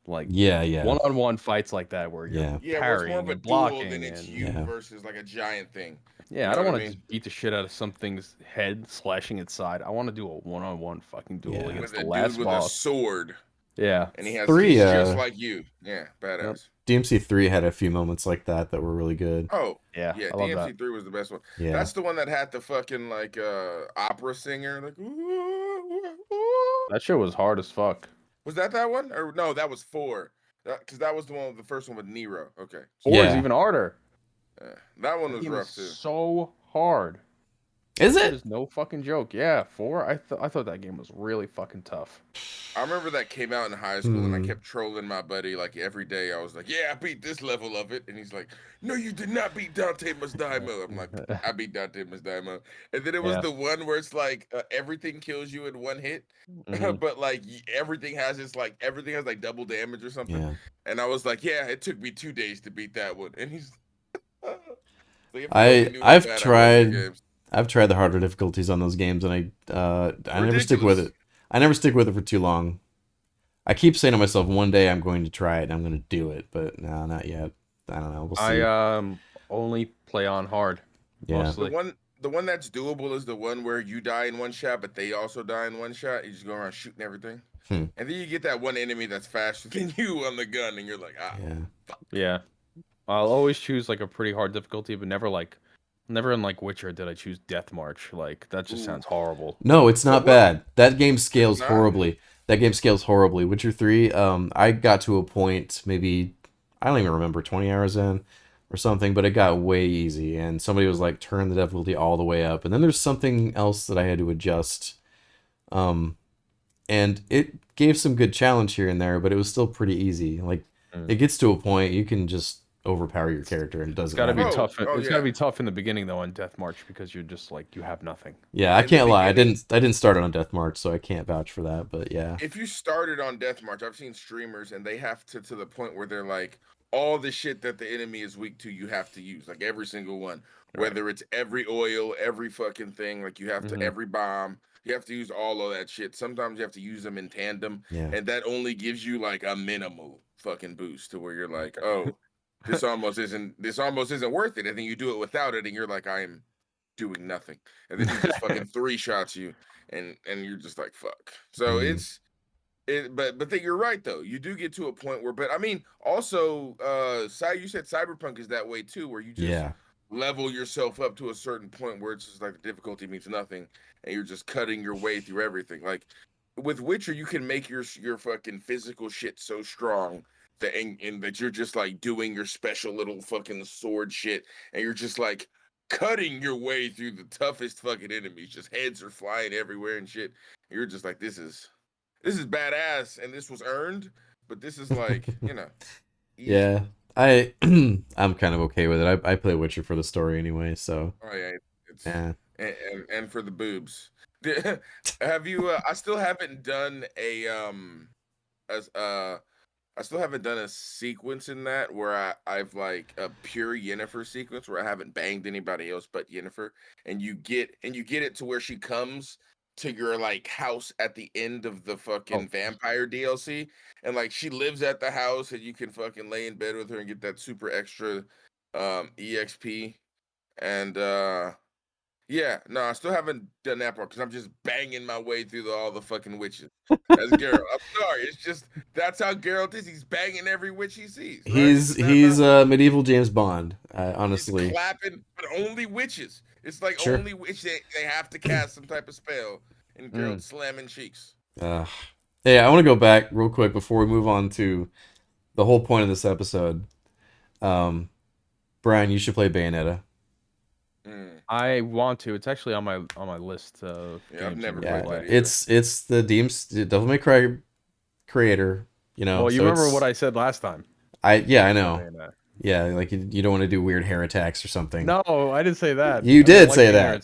like Yeah, yeah, one-on-one fights like that where you're yeah, Yeah, where it's more of parrying a and duel than blocking it's and you yeah. versus like a giant thing. You yeah, I know don't what I want to mean? just beat the shit out of something's head, slashing its side. I want to do a one-on-one fucking duel Yeah. against With the a dude last with a boss. sword, Yeah. and he's Three. just like you. Yeah, Yep. badass. DMC3 had a few moments like that that were really good. Oh, Yeah, yeah, I love that. DMC3 was the best one. Yeah. That's the one that had the fucking like opera singer like ooh. That shit was hard as fuck. Was that one? Or no, that was 4. Cuz that was the first one with Nero. Okay. Four is Yeah. even harder. That one That was game is rough too. so hard. Is That it? is no fucking joke. Yeah, 4. I thought that game was really fucking tough. I remember that came out in high school, and I Hmm. kept trolling my buddy like every day. I was like, "Yeah, I beat this level of it," and he's like, "No, you did not beat Dante Must Die Mo." I'm like, "I beat Dante Must Die Mo," and then it was Yeah. the one where it's like everything kills you in one hit, Mhm. but like everything has like double damage or something. Yeah. And I was like, "Yeah, it took me 2 days to beat that one," and he's like, "If you only I knew how I've bad I was at tried games." I've tried the harder difficulties on those games and I never stick with Ridiculous. it. I never stick with it for too long. I keep saying to myself one day I'm going to try it and I'm going to do it, but no, not yet. I don't know. We'll I see. only play on hard Yeah. mostly. The one that's doable is the one where you die in one shot, but they also die in one shot. You just go around shooting everything. Hmm. And then you get that one enemy that's faster than you on the gun, and you're like, Yeah. fuck. Yeah. I'll always choose like a pretty hard difficulty, but never in like Witcher did I choose Death March. Like that just Ooh. sounds horrible. No, it's not What? bad. That game It's scales not? horribly. That game scales horribly. Witcher 3, I got to a point maybe I don't even remember 20 hours in or something, but it got way easy and somebody was like turn the difficulty all the way up. And then there's something else that I had to adjust. And it gave some good challenge here and there, but it was still pretty easy. Like Mm. it gets to a point you can just overpower your character and it It's doesn't got to be matter. tough. Oh, It's yeah. got to be tough in the beginning though on Death March because you're just like you have nothing. Yeah, I In the can't lie. beginning- I didn't start it on Death March, so I can't vouch for that, but yeah. If you started on Death March, I've seen streamers, and they have to the point where they're like, all the shit that the enemy is weak to, you have to use, like every single one. Right. Whether it's every oil, every fucking thing, like you have to, Mhm. every bomb, you have to use all of that shit. Sometimes you have to use them in tandem, Yeah. and that only gives you like a minimal fucking boost to where you're like, oh, this almost isn't worth it. And then you do it without it, and you're like, I am doing nothing. And then he just fucking 3 shots you, and you're just like, fuck. So Mhm. but then you're right though. You do get to a point where, but I mean, also, you said Cyberpunk is that way too, where you just Yeah. level yourself up to a certain point where it's just like the difficulty means nothing, and you're just cutting your way through everything. Like with Witcher, you can make your fucking physical shit so strong that and that you're just like doing your special little fucking sword shit, and you're just like cutting your way through the toughest fucking enemies. Just heads are flying everywhere and shit. You're just like, this is badass, and this was earned, but this is like, easy. Yeah. I'm kind of okay with it. I play Witcher for the story anyway, so Oh yeah, it's yeah. and for the boobs. Have you? I still haven't done as I still haven't done a sequence in that where I've like a pure Yennefer sequence where I haven't banged anybody else but Yennefer, and you get it to where she comes to your like house at the end of the fucking Oh. vampire DLC, and like she lives at the house, and you can fucking lay in bed with her and get that super extra EXP. And yeah, no, I still haven't done that part because I'm just banging my way through all the fucking witches as Geralt. I'm sorry, it's just that's how Geralt is. He's banging every witch he sees. Right? He's Is that not- medieval James Bond, he's honestly. clapping, but only witches. It's like Sure. only witch they have to cast some type of spell, and Geralt slamming cheeks. Uh, Hey, I want to go back real quick before we move on to the whole point of this episode. Um, Brian, you should play Bayonetta. I want to. It's actually on my list of Yeah, I've games never to played play. that either. It's the Devil May Cry creator, you know. Well, you so remember it's, what I said last time? I about know. Bayonetta. Yeah, like you don't want to do weird hair attacks or something. No, I didn't say that. You I mean, I did like say being there that. in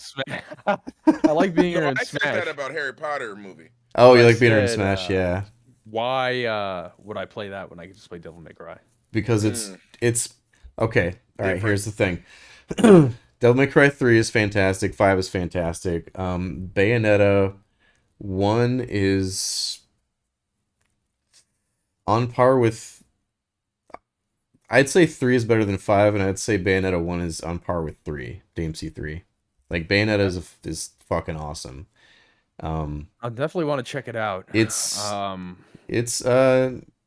Smash. I like being No, here in I said Smash. that about Harry Potter movie. Oh, But you I like being in said, Smash, yeah. Why would I play that when I could just play Devil May Cry? Because it's okay. All right, Different. here's the thing. Devil May Cry 3 is fantastic, 5 is fantastic. Bayonetta 1 is on par with, I'd say 3 is better than 5, and I'd say Bayonetta 1 is on par with 3, DMC 3. Like Bayonetta is fucking awesome. I definitely want to check it out. It's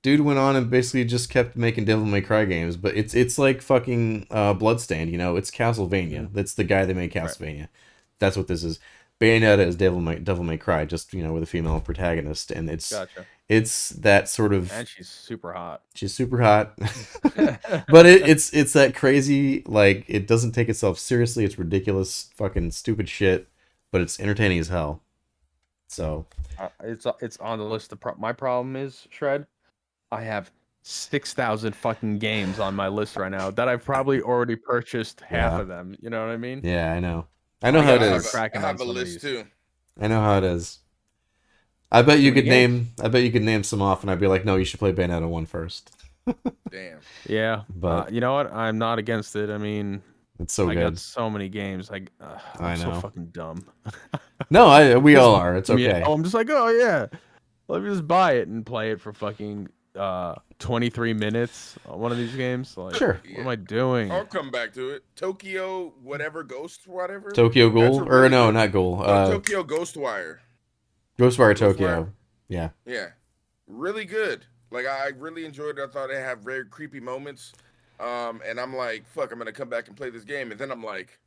dude went on and basically just kept making Devil May Cry games, but it's like fucking Bloodstained, you know, it's Castlevania. That's the guy that made Castlevania. Right. That's what this is. Bayonetta is Devil May Cry, just, you know, with a female protagonist, and it's that sort of, and she's super hot. She's super hot. But it's that crazy, like, it doesn't take itself seriously, it's ridiculous fucking stupid shit, but it's entertaining as hell. So it's on the list. My problem is, Shred, I have 6,000 fucking games on my list right now that I've probably already purchased half of them. You know what I mean? Yeah, I know. I know how it is. I have a list too. I know how it is. I bet you could name some off, and I'd be like, no, you should play Bayonetta 1 first. Damn. Yeah, but you know what? I'm not against it. I mean, it's so good. I got so many games. I'm so fucking dumb. No, we all are. It's okay. I'm just like, oh yeah, let me just buy it and play it for fucking 23 minutes on one of these games. Like, sure. What am I doing? I'll come back to it. Tokyo, whatever, whatever. Tokyo Ghoul? Really not Ghoul. Tokyo Ghostwire. Ghostwire Tokyo. Yeah. Yeah. Really good. Like, I really enjoyed it. I thought it had very creepy moments. And I'm like, fuck, I'm going to come back and play this game. And then I'm like,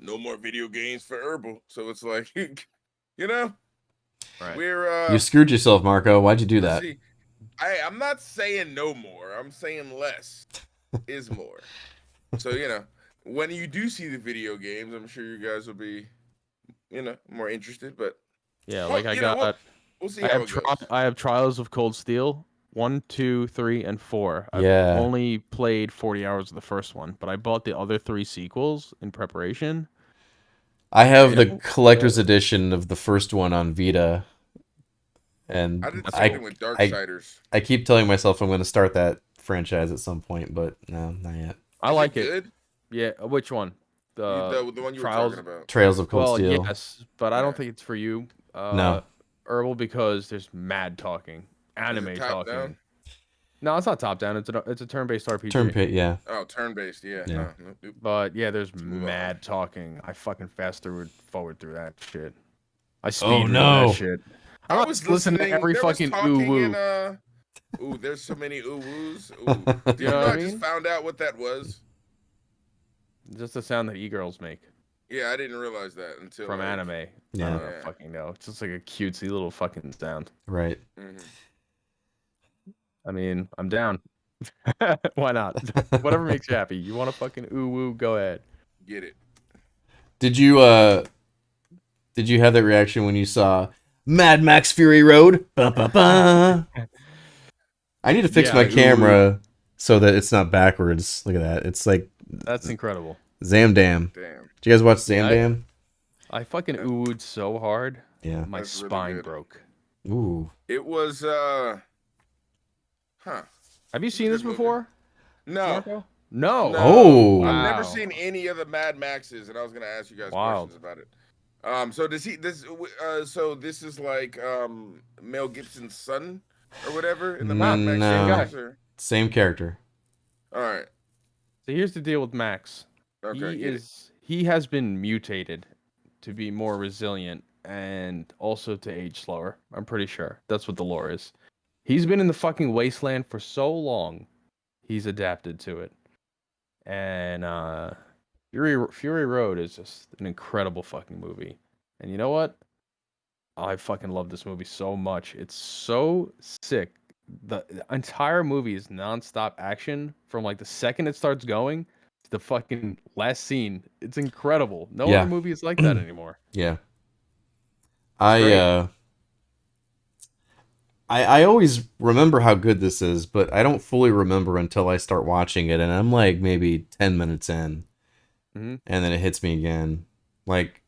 no more video games for Herbal. So it's like, you know? Right. You screwed yourself, Marco. Why'd you do that? See, I'm not saying no more. I'm saying less is more. So, you know, when you do see the video games, I'm sure you guys will be, you know, more interested. But yeah, like we'll see how it goes. I have Trials of Cold Steel 1, 2, 3, and 4. I've only played 40 hours of the first one, but I bought the other 3 sequels in preparation. I have the collector's edition of the first one on Vita. And I did the same thing with Darksiders. I keep telling myself I'm going to start that franchise at some point, but no, not yet. I like it. Good? Yeah, which one? The one you were talking about. Trails of Cold Steel. Yes, but I don't think it's for you. No. Herbal, because there's mad talking, anime talking. Down? No, it's not top down. It's a turn-based RPG. Turn-based, yeah. Oh, turn-based, yeah. Yeah. No. But yeah, there's mad talking. I fucking fast forward through that shit. I speed through that shit. I was listening to every fucking ooh woo. Ooh, there's so many ooh woos. Ooh. Do you know I just found out what that was? Just the sound that e-girls make. Yeah, I didn't realize that until from anime. Yeah. I don't fucking know. It's just like a cutesy little fucking sound. Right. Mm-hmm. I mean, I'm down. Why not? Whatever makes you happy. You want to fucking ooh woo? Go ahead. Get it. Did you have that reaction when you saw Mad Max Fury Road? Ba, ba, ba. I need to fix my camera so that it's not backwards. Look at that. It's like, that's incredible. Zamdam. Damn. Did you guys watch Zamdam? I fucking oohed so hard. Yeah. My spine broke. Ooh. It was Have you seen this before? No. Marco? No. Oh. Wow. Wow. I've never seen any of the Mad Maxes, and I was gonna ask you guys questions about it. So does he this? So this is like Mel Gibson's son or whatever in the Mad Max guy. or? Same character. All right. So here's the deal with Max. Okay. He has been mutated to be more resilient and also to age slower. I'm pretty sure that's what the lore is. He's been in the fucking wasteland for so long, he's adapted to it. And Fury Road is just an incredible fucking movie. And you know what? I fucking love this movie so much. It's so sick. The entire movie is nonstop action from like the second it starts going to the fucking last scene. It's incredible. No other Yeah. movie is like that anymore. Yeah. It's great. I always remember how good this is, but I don't fully remember until I start watching it, and I'm like maybe 10 minutes in, and then it hits me again. Like,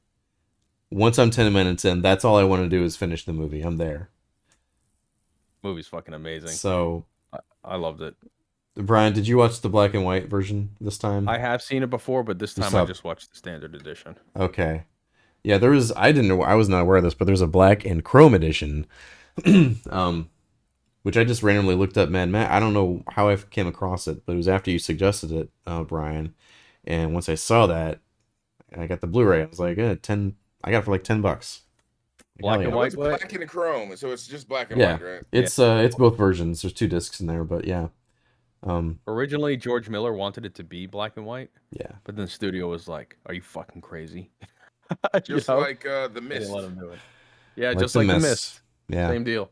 once I'm 10 minutes in, that's all I want to do is finish the movie. I'm there. Movie's fucking amazing. So, I loved it. Brian, did you watch the black and white version this time? I have seen it before, but this time I just watched the standard edition. Okay. Yeah, there was, I didn't know, I was not aware of this, but there's a black and chrome edition. Which I just randomly looked up, man. Matt, I don't know how I came across it, but it was after you suggested it, Brian. And once I saw that, I got the Blu-ray. I was like, I got it for like $10. Black and white, it's black and chrome, so it's just black and yeah. white, right? It's both versions. There's 2 discs in there, but yeah. Originally, George Miller wanted it to be black and white. Yeah. But then the studio was like, "Are you fucking crazy?" Just like The Mist. They let him do it. Yeah, just like The Mist. Yeah. Same deal.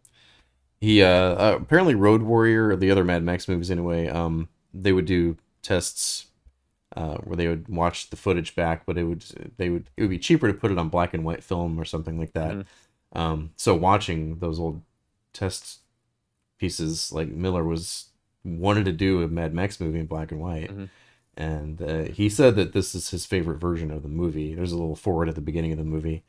He apparently Road Warrior, or the other Mad Max movies anyway, they would do tests where they would watch the footage back, but it would be cheaper to put it on black and white film or something like that. So watching those old test pieces, like Miller wanted to do a Mad Max movie in black and white. And he said that this is his favorite version of the movie. There's a little forward at the beginning of the movie.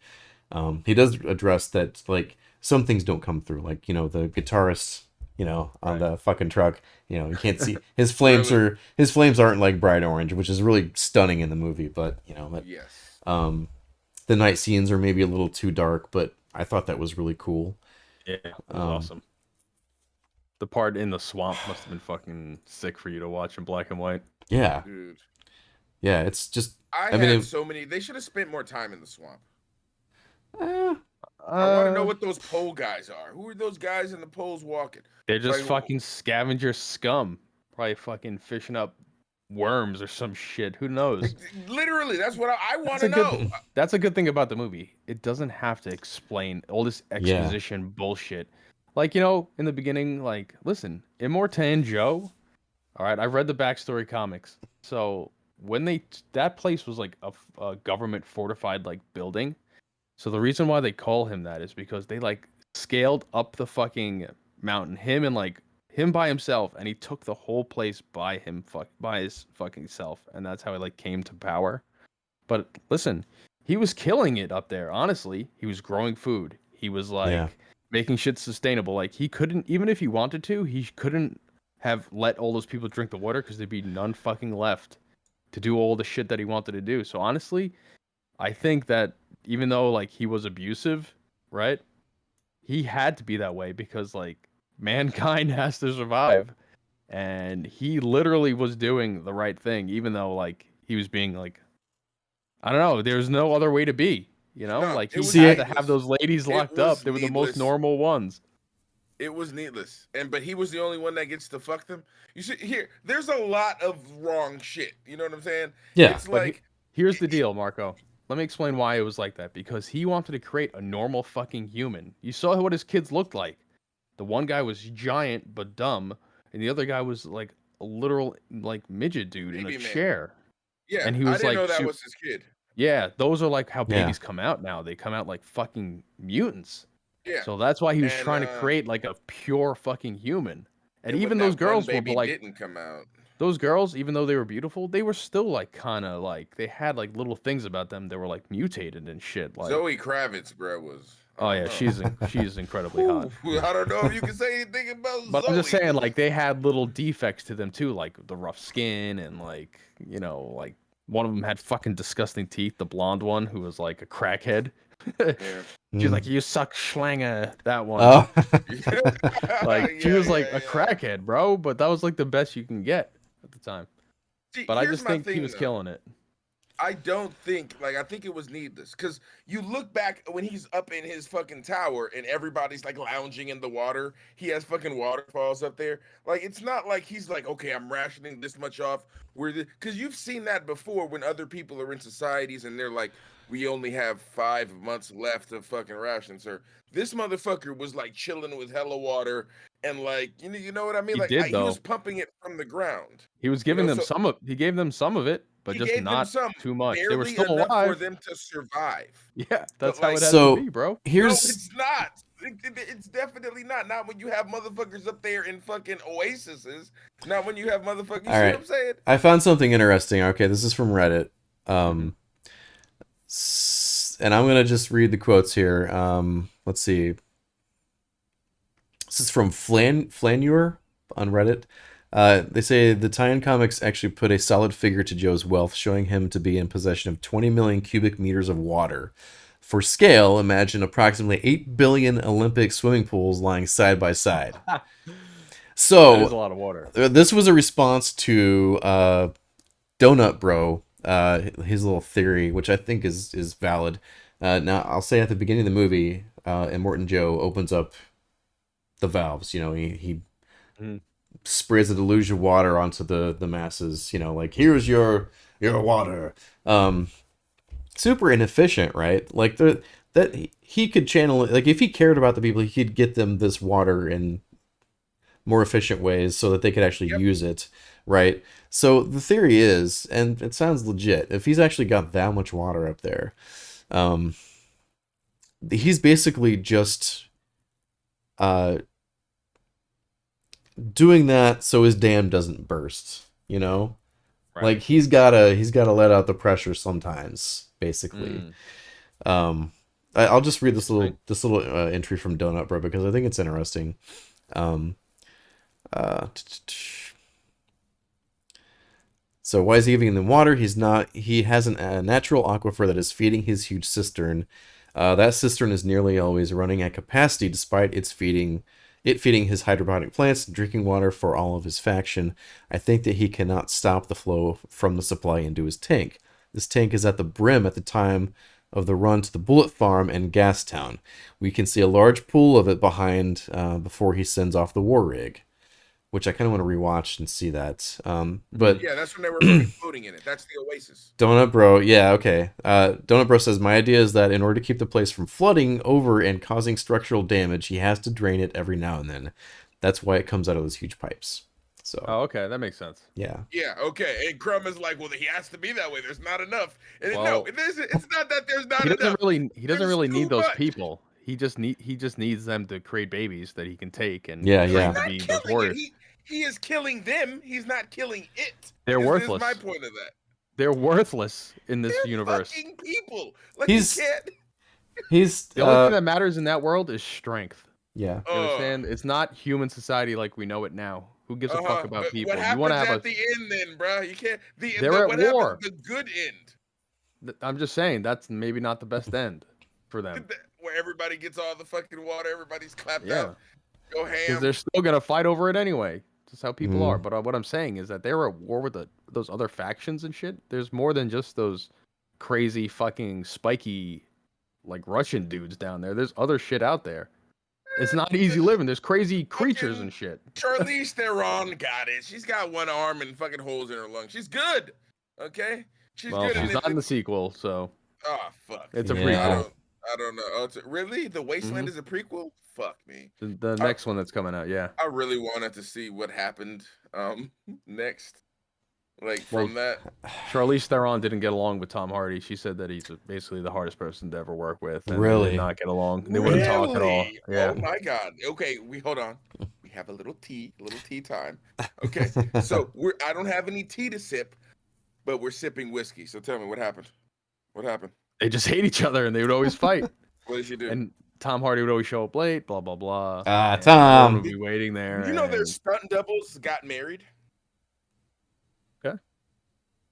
He does address that, like, some things don't come through, like, you know, the guitarist, you know, on the fucking truck, you know, you can't see his flames his flames aren't like bright orange, which is really stunning in the movie, but you know, the night scenes are maybe a little too dark, but I thought that was really cool. Yeah, it was awesome. The part in the swamp must have been fucking sick for you to watch in black and white. Yeah. Dude. Yeah, it's just I mean, so many. They should have spent more time in the swamp. I want to know what those pole guys are. Who are those guys in the poles walking? They're just fucking scavenger scum. Probably fucking fishing up worms or some shit. Who knows? Literally, that's what I want to know. That's a good thing about the movie. It doesn't have to explain all this exposition bullshit. Like, you know, in the beginning, like, listen, Immortan Joe, all right, I've read the backstory comics. So when that place was like a government fortified like building. So the reason why they call him that is because they like scaled up the fucking mountain, him by himself, and he took the whole place by his fucking self, and that's how he like came to power. But listen, he was killing it up there. Honestly, he was growing food. He was like making shit sustainable. Like he couldn't, even if he wanted to, he couldn't have let all those people drink the water because there'd be none fucking left to do all the shit that he wanted to do. So honestly, I think that even though like he was abusive, right? He had to be that way because like mankind has to survive. And he literally was doing the right thing, even though like he was being like, I don't know, there's no other way to be, you know? No, like he had to have those ladies locked up. They were the most normal ones. It was needless. But he was the only one that gets to fuck them. You see here, there's a lot of wrong shit. You know what I'm saying? Yeah. It's like here's the deal, Marco. Let me explain why it was like that. Because he wanted to create a normal fucking human. You saw what his kids looked like. The one guy was giant but dumb, and the other guy was like a literal like midget dude in a chair. Yeah, and he was I didn't know that was his kid. Yeah, those are like how babies come out now. They come out like fucking mutants. Yeah. So that's why he was trying to create like a pure fucking human. And even those girls were like didn't come out. Those girls, even though they were beautiful, they were still like kind of like they had like little things about them that were like mutated and shit. Like Zoe Kravitz, bro, was. Oh yeah, she's incredibly hot. I don't know if you can say anything about but Zoe. I'm just saying, like they had little defects to them too, like the rough skin and like you know, like one of them had fucking disgusting teeth. The blonde one who was like a crackhead. She's like, you suck schlanger, that one. Oh. Like she was like a crackhead, bro. But that was like the best you can get at the time. But I just think he was killing it. I don't think, like, I think it was needless because you look back when he's up in his fucking tower and everybody's like lounging in the water. He has fucking waterfalls up there. Like, it's not like he's like, okay, I'm rationing this much off. Because you've seen that before when other people are in societies and they're like, we only have 5 months left of fucking rations, sir. This motherfucker was like chilling with hella water and like, you know what I mean? He Like, did he was though. pumping it from the ground. He was You giving know, them so some of. He gave them some of it, but he just gave them not some, too much. They were barely still enough for alive. them to survive. Yeah, But that's how like, it has to So be, bro. no, here's it's not. It's definitely not. Not when you have motherfuckers up there in fucking oases. Not when you have motherfuckers. You all see right. what I'm saying? I found something interesting. Okay, this is from Reddit. Mhm. And I'm gonna just read the quotes here. Let's see. This is from Flaneur on Reddit. They say the tie-in comics actually put a solid figure to Joe's wealth, showing him to be in possession of 20 million cubic meters of water. For scale, imagine approximately 8 billion Olympic swimming pools lying side by side. That is a So, lot of water. this was a response to Donut Bro, his little theory, which I think is valid. Now, I'll say at the beginning of the movie, Immortan Joe opens up the valves. You know, he Mhm. sprays a deluge of water onto the masses. You know, like, here's your water. Super inefficient, right? Like that he could channel it. Like, if he cared about the people, he could get them this water in more efficient ways so that they could actually Yep. use it, right? So the theory is, and it sounds legit, if he's actually got that much water up there, he's basically just doing that so his dam doesn't burst, you know? Right. Like, he's gotta let out the pressure sometimes, basically. Mm. I'll just read this little entry from Donut Bro because I think it's interesting. So why is he giving them water? He has a natural aquifer that is feeding his huge cistern. That cistern is nearly always running at capacity despite it feeding his hydroponic plants and drinking water for all of his faction. I think that he cannot stop the flow from the supply into his tank. This tank is at the brim at the time of the run to the Bullet Farm and Gastown. We can see a large pool of it behind before he sends off the war rig, which I kind of want to rewatch and see that. But Yeah, that's when they were fucking floating in it. That's the Oasis. Donut Bro, yeah, okay. Donut Bro says, my idea is that in order to keep the place from flooding over and causing structural damage, he has to drain it every now and then. That's why it comes out of those huge pipes. So, Oh, okay, that makes sense. yeah. Yeah, okay. And Crumb is like, well, he has to be that way. There's not enough. And no, Well, it's not that there's not He doesn't enough. really There's need too those much. people. He just needs them to create babies that he can take and Yeah, He's yeah. train to not be those killing it. warriors. He is killing them. He's not killing it. They're Is worthless. my point of that. They're worthless in this They're universe. fucking people. Like, He's- you can't. He's The only thing that matters in that world is strength. yeah. You understand? It's not human society like we know it now. Who gives a fuck about But people? what You happens want to have at the end then, bro? You can't. They're at what war. happens? The good end. I'm just saying that's maybe not the best end for them. Where everybody gets all the fucking water, everybody's clapped Yeah. out, go Because ham. they're still gonna fight over it anyway. Just how people Mhm. are. But what I'm saying is that they're at war with those other factions and shit. There's more than just those crazy fucking spiky, like Russian dudes down there. There's other shit out there. It's not easy living. There's crazy creatures Fucking and shit. Charlize Theron got it. She's got one arm and fucking holes in her lung. She's good. Okay, she's Well, good. she's not in the sequel, so Oh fuck. it's a Yeah. prequel. I don't know. Oh, really? The Wasteland Mhm. is a prequel? Fuck me. The next one that's coming out, yeah. I really wanted to see what happened next. Like, Well, from that. Charlize Theron didn't get along with Tom Hardy. She said that he's basically the hardest person to ever work with. And They Really? did not get along. They wouldn't talk at all. Really? Yeah. Oh my god. Okay, hold on. We have a little tea time. Okay, so I don't have any tea to sip, but we're sipping whiskey. So tell me, what happened? What happened? They just hate each other and they would always fight. What did she do? And Tom Hardy would always show up late, blah blah blah. Ah, and Tom. everyone would be waiting there. You know their and- stunt doubles got married?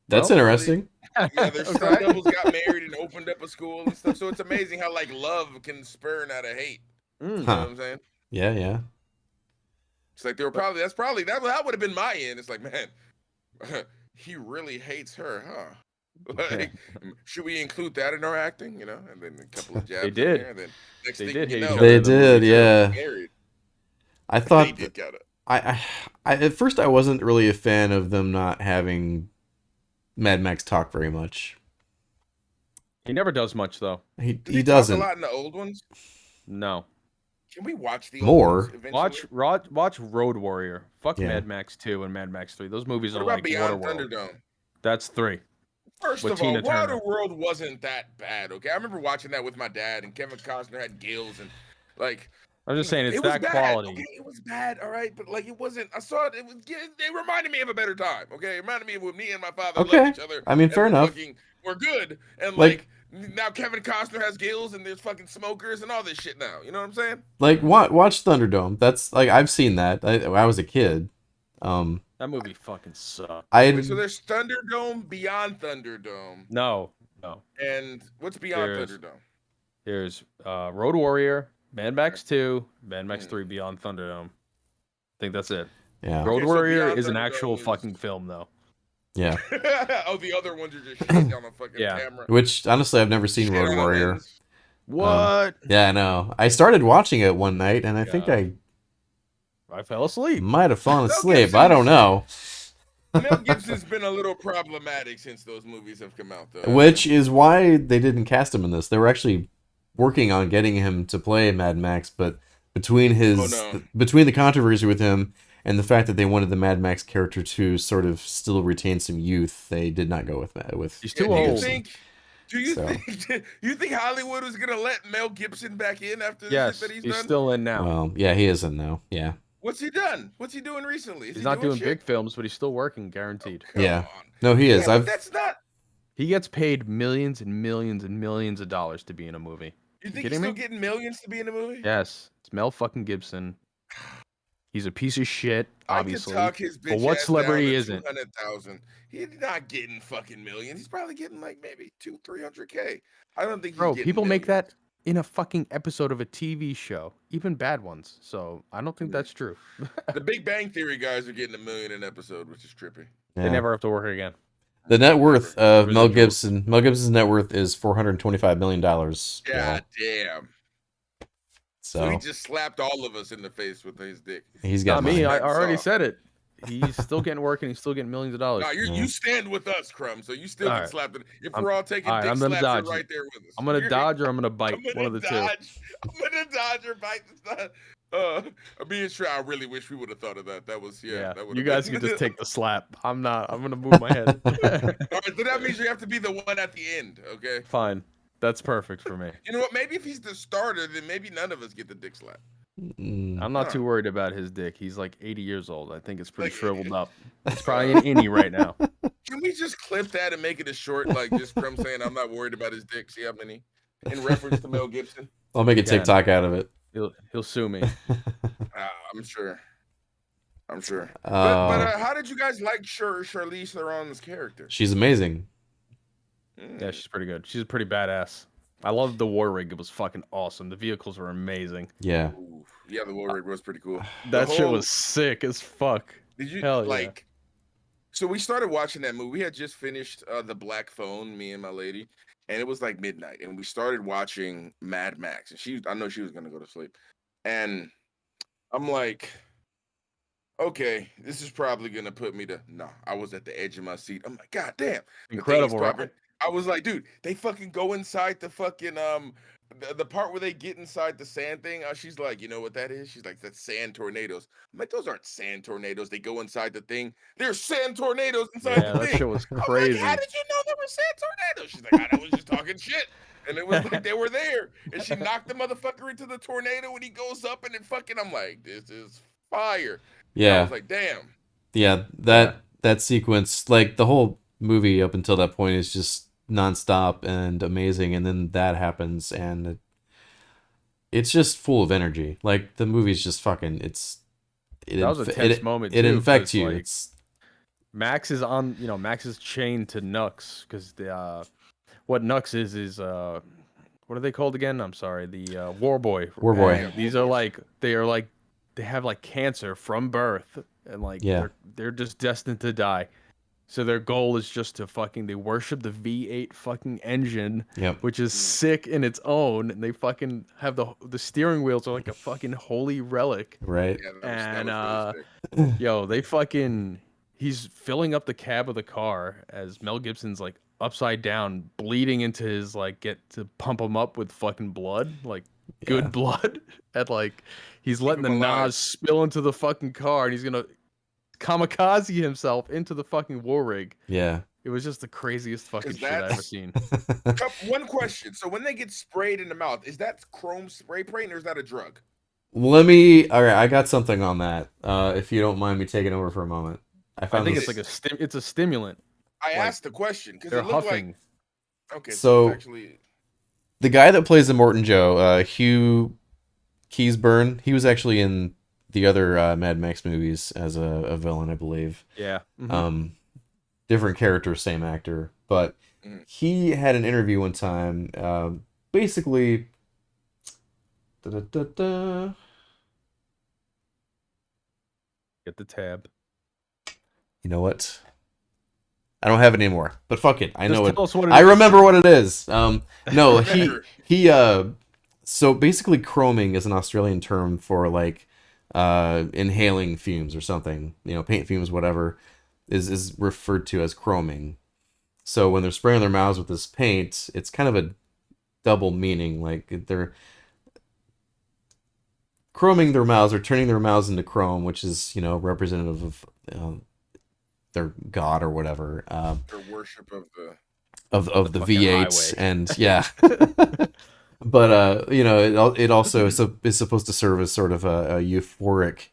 That's Well, interesting. Yeah, their stunt Okay. doubles got married and opened up a school and stuff. So it's amazing how like love can spurn out of hate. You know Huh. what I'm saying? Yeah, yeah. It's like they were probably that would have been my end. It's like, man, he really hates her, huh? Like, should we include that in our acting? You know, and then a couple of They jabs in did. there, and then next They thing did you hate each know, other They in the movie. did, yeah. married. I They thought did kind of. I at first I wasn't really a fan of them not having Mad Max talk very much. He never does much though. He Does he talk a doesn't. lot in the old ones? No. Can we watch the old More. ones eventually? Watch Road Warrior. Fuck Yeah. Mad Max 2 and Mad Max 3. Those movies What are about like Beyond Waterworld. Thunderdome? That's 3. First With of all, Tina Turner. Waterworld wasn't that bad, okay? I remember watching that with my dad, and Kevin Costner had gills, and like, I'm just saying it's it was that bad. quality. Okay, it was bad, all right, but like, it wasn't. I saw it. It reminded me of a better time. Okay, it reminded me of when me and my father Okay. loved each other. I mean, and fair enough. We're good, and Like- now Kevin Costner has gills, and there's fucking smokers and all this shit now. You know what I'm saying? Like watch Thunderdome. That's like I've seen that. I was a kid. That movie fucking sucked. Wait, so there's Thunderdome, Beyond Thunderdome, No. and what's Beyond There's- Thunderdome? There's Road Warrior, Mad Max 2, Mad Max 3, Beyond Thunderdome. I think that's it. Yeah. Road Okay, so Warrior Beyond is an Thunderdome actual is- fucking film though. Yeah. Oh, the other ones are just shit on a fucking Yeah. camera. Which honestly I've never seen Shit Road on a Warrior. lens. What? Yeah, I know. I started watching it one night and I think Yeah. I fell asleep. might have fallen Mel asleep. I don't know. Mel Gibson's been a little problematic since those movies have come out, though. Which is why they didn't cast him in this. They were actually working on getting him to play Mad Max, but between between the controversy with him and the fact that they wanted the Mad Max character to sort of still retain some youth, they did not go with that. He's too do you old. think? Do you think Hollywood was gonna let Mel Gibson back in after the Yes, shit that he's he's done? still in now. Well, yeah, he is in now. Yeah. What's he done? What's he doing recently? Is He's he not doing shit? big films, but he's still working, guaranteed. Come Yeah. on. No, he is. Yeah, but that's not. He gets paid millions and millions and millions of dollars to be in a movie. You think kidding he's still me? getting millions to be in a movie? Yes, it's Mel fucking Gibson. He's a piece of shit, obviously. I could talk his bitch But what ass celebrity down to isn't? 200,000. He's not getting fucking millions. He's probably getting like maybe 200-300K. I don't think he's Bro, getting people make millions. that in a fucking episode of a TV show, even bad ones. So I don't think that's true. The Big Bang Theory guys are getting $1 million an episode, which is trippy. Yeah. They never have to work again. The net worth of Mel Residuals. Gibson. Mel Gibson's net worth is $425 million. God damn. So he So just slapped all of us in the face with his dick. he's got Not me. money. I That's already all. said it. He's still getting work and he's still getting millions of dollars. No, Yeah. you stand with us, Crumb, so you still All can right. slap it. If I'm- we're all taking all right, dick I'm gonna slaps, you're dodge right there with us. I'm gonna You're- dodge or I'm gonna bite. I'm gonna One of the two. dodge. I'm gonna dodge or bite. It's not. I'm being sure. I really wish we would have thought of that. That was Yeah, That you guys can just take the slap. I'm not. I'm gonna move my head. All right, so that means you have to be the one at the end. Okay. Fine. That's perfect for me. You know what? Maybe if he's the starter, then maybe none of us get the dick slap. Mm. I'm not Huh. too worried about his dick. He's like 80 years old. I think it's pretty Like- shriveled up. It's probably an innie right now. Can we just clip that and make it a short, like just Crumb saying, "I'm not worried about his dick." See how many? In reference to Mel Gibson. I'll make a Again. TikTok out of it. He'll sue me. I'm sure. I'm sure. But Uh, how did you guys like Charlize Theron's character? she's amazing. Yeah, she's pretty good. She's pretty badass. I love the war rig. It was fucking awesome. The vehicles were amazing. Yeah. Ooh, yeah, the war rig was pretty cool. That shit whole- was sick as fuck. Did you Hell yeah. like? So we started watching that movie. We had just finished The Black Phone, me and my lady, and it was like midnight, and we started watching Mad Max. And I know she was gonna go to sleep, and I'm like, okay, this is probably gonna put me to. No, I was at the edge of my seat. I'm like, God damn, the thing is Incredible, right? popping. I was like, dude, they fucking go inside the fucking the part where they get inside the sand thing. She's like, you know what that is? She's like, that's sand tornadoes. I'm like, those aren't sand tornadoes. They go inside the thing. There's sand tornadoes inside Yeah, the that thing. shit was I'm like, crazy. how did you know there were sand tornadoes? She's like, I was just talking shit. And it was like they were there. And she knocked the motherfucker into the tornado when he goes up and it fucking, I'm like, this is fire. And I Yeah. was like, damn. Yeah. That sequence, like the whole movie up until that point is just nonstop and amazing, and then that happens and it's just full of energy. Like the movie's just fucking That was a tense moment, It too, infects 'cause, you. like, It's Max is on, Max is chained to Nux because the what Nux is what are they called again? I'm sorry, the War Boy. War Boy. And these are like they have like cancer from birth, and like Yeah. they're just destined to die. So their goal is just to they worship the V8 fucking engine, Yep. which is sick in its own, and they fucking have the steering wheels are like a fucking holy relic. Right. Yeah, And that was really sick. yo, he's filling up the cab of the car as Mel Gibson's like upside down, bleeding into his like get to pump him up with fucking blood, like good blood. And like he's letting the him alive. Nas spill into the fucking car, and he's gonna kamikaze himself into the fucking war rig. Yeah. It was just the craziest fucking shit I've ever seen. One question. So when they get sprayed in the mouth, is that chrome spray paint or is that a drug? All right, I got something on that. If you don't mind me taking over for a moment. I think it's like it's a stimulant. I asked the question because They're it looked huffing. like okay. So it's actually the guy that plays the Morton Joe, Hugh Keysburn, he was actually in the other Mad Max movies as a villain, I believe. Yeah. Different character, same actor, but he had an interview one time, basically. Get the tab. You know what? I don't have it anymore, but fuck it. I know it. I remember what it is. No, he so basically chroming is an Australian term for like inhaling fumes or something, paint fumes, whatever, is referred to as chroming. So when they're spraying their mouths with this paint, it's kind of a double meaning. Like they're chroming their mouths or turning their mouths into chrome, which is, representative of their god or whatever. their worship of the V8s, highway. And yeah. But it also is supposed to serve as sort of a euphoric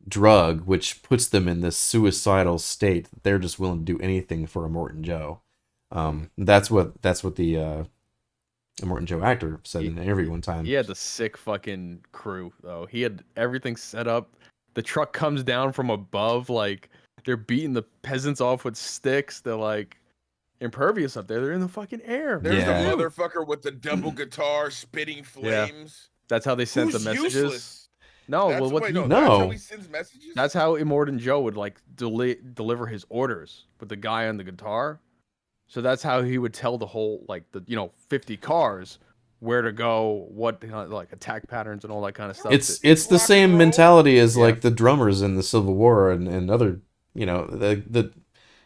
drug, which puts them in this suicidal state that they're just willing to do anything for a Morton Joe. That's what the Morton Joe actor said in an interview one time. He had the sick fucking crew though. He had everything set up. The truck comes down from above, like they're beating the peasants off with sticks. They're like impervious up there. They're in the fucking air. There's the motherfucker with the double guitar spitting flames. That's how they sent the messages. Useless. No, That's, well, that's how he sends messages. That's how Immortan Joe would like deliver his orders with the guy on the guitar. So that's how he would tell the whole 50 cars where to go, what like attack patterns and all that kind of stuff. It's the same mentality as like the drummers in the Civil War and other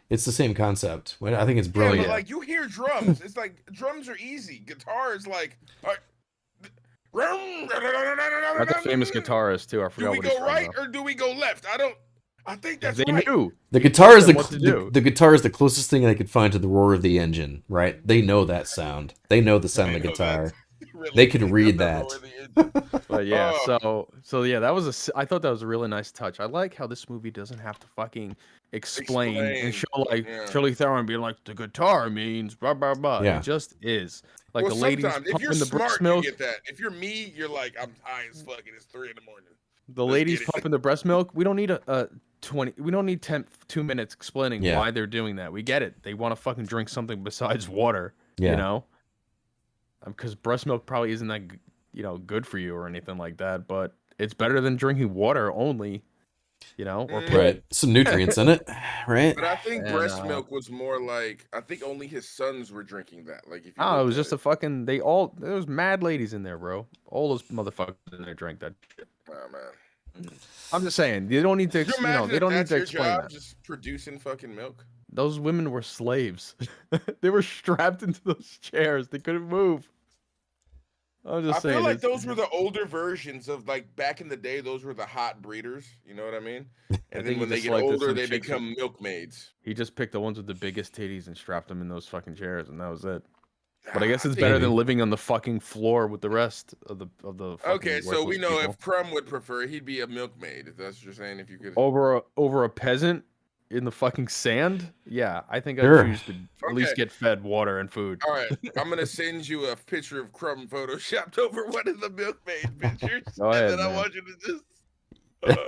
it's the same concept. I think it's brilliant. Yeah, but like you hear drums, it's like drums are easy. Guitar is like. That's a famous guitarist too. I forgot. Do we go right or do we go left? I think that's they right. knew. The guitar is the guitar is the closest thing they could find to the roar of the engine, right? They know that sound. They know the sound of the guitar. Really, they could read that. But yeah, so yeah, that was I thought that was a really nice touch. I like how this movie doesn't have to fucking explain and show like Charlize Theron being like the guitar means blah blah blah. Yeah. It just is. Like well, the ladies if you're pumping the smart, breast milk. You get that. If you're me, you're like, I'm high as fuck and it's 3 a.m. The ladies pumping the breast milk. We don't need we don't need 2 minutes explaining why they're doing that. We get it. They want to fucking drink something besides water. Yeah. Because breast milk probably isn't that good for you or anything like that, but it's better than drinking water only. Or right, some nutrients in it, right? But I think breast milk was more like I think only his sons were drinking that. Like if you it was just a fucking there was mad ladies in there, bro. All those motherfuckers in there drank that shit. Oh man. I'm just saying, they don't need to they don't need to explain that. Just producing fucking milk. Those women were slaves. They were strapped into those chairs. They couldn't move. I'm just saying. I feel like those were the older versions of like back in the day. Those were the hot breeders. You know what I mean? And then when they get older, they become milkmaids. He just picked the ones with the biggest titties and strapped them in those fucking chairs, and that was it. But I guess it's better than living on the fucking floor with the rest of the. Okay, so we know if Crumb would prefer, he'd be a milkmaid. If that's what you're saying, if you could over a peasant in the fucking sand, yeah, I think I'd choose to at least get fed water and food. All right, I'm gonna send you a picture of Crumb photoshopped over one of the milkmaid pictures, Go ahead, and then I want you to just.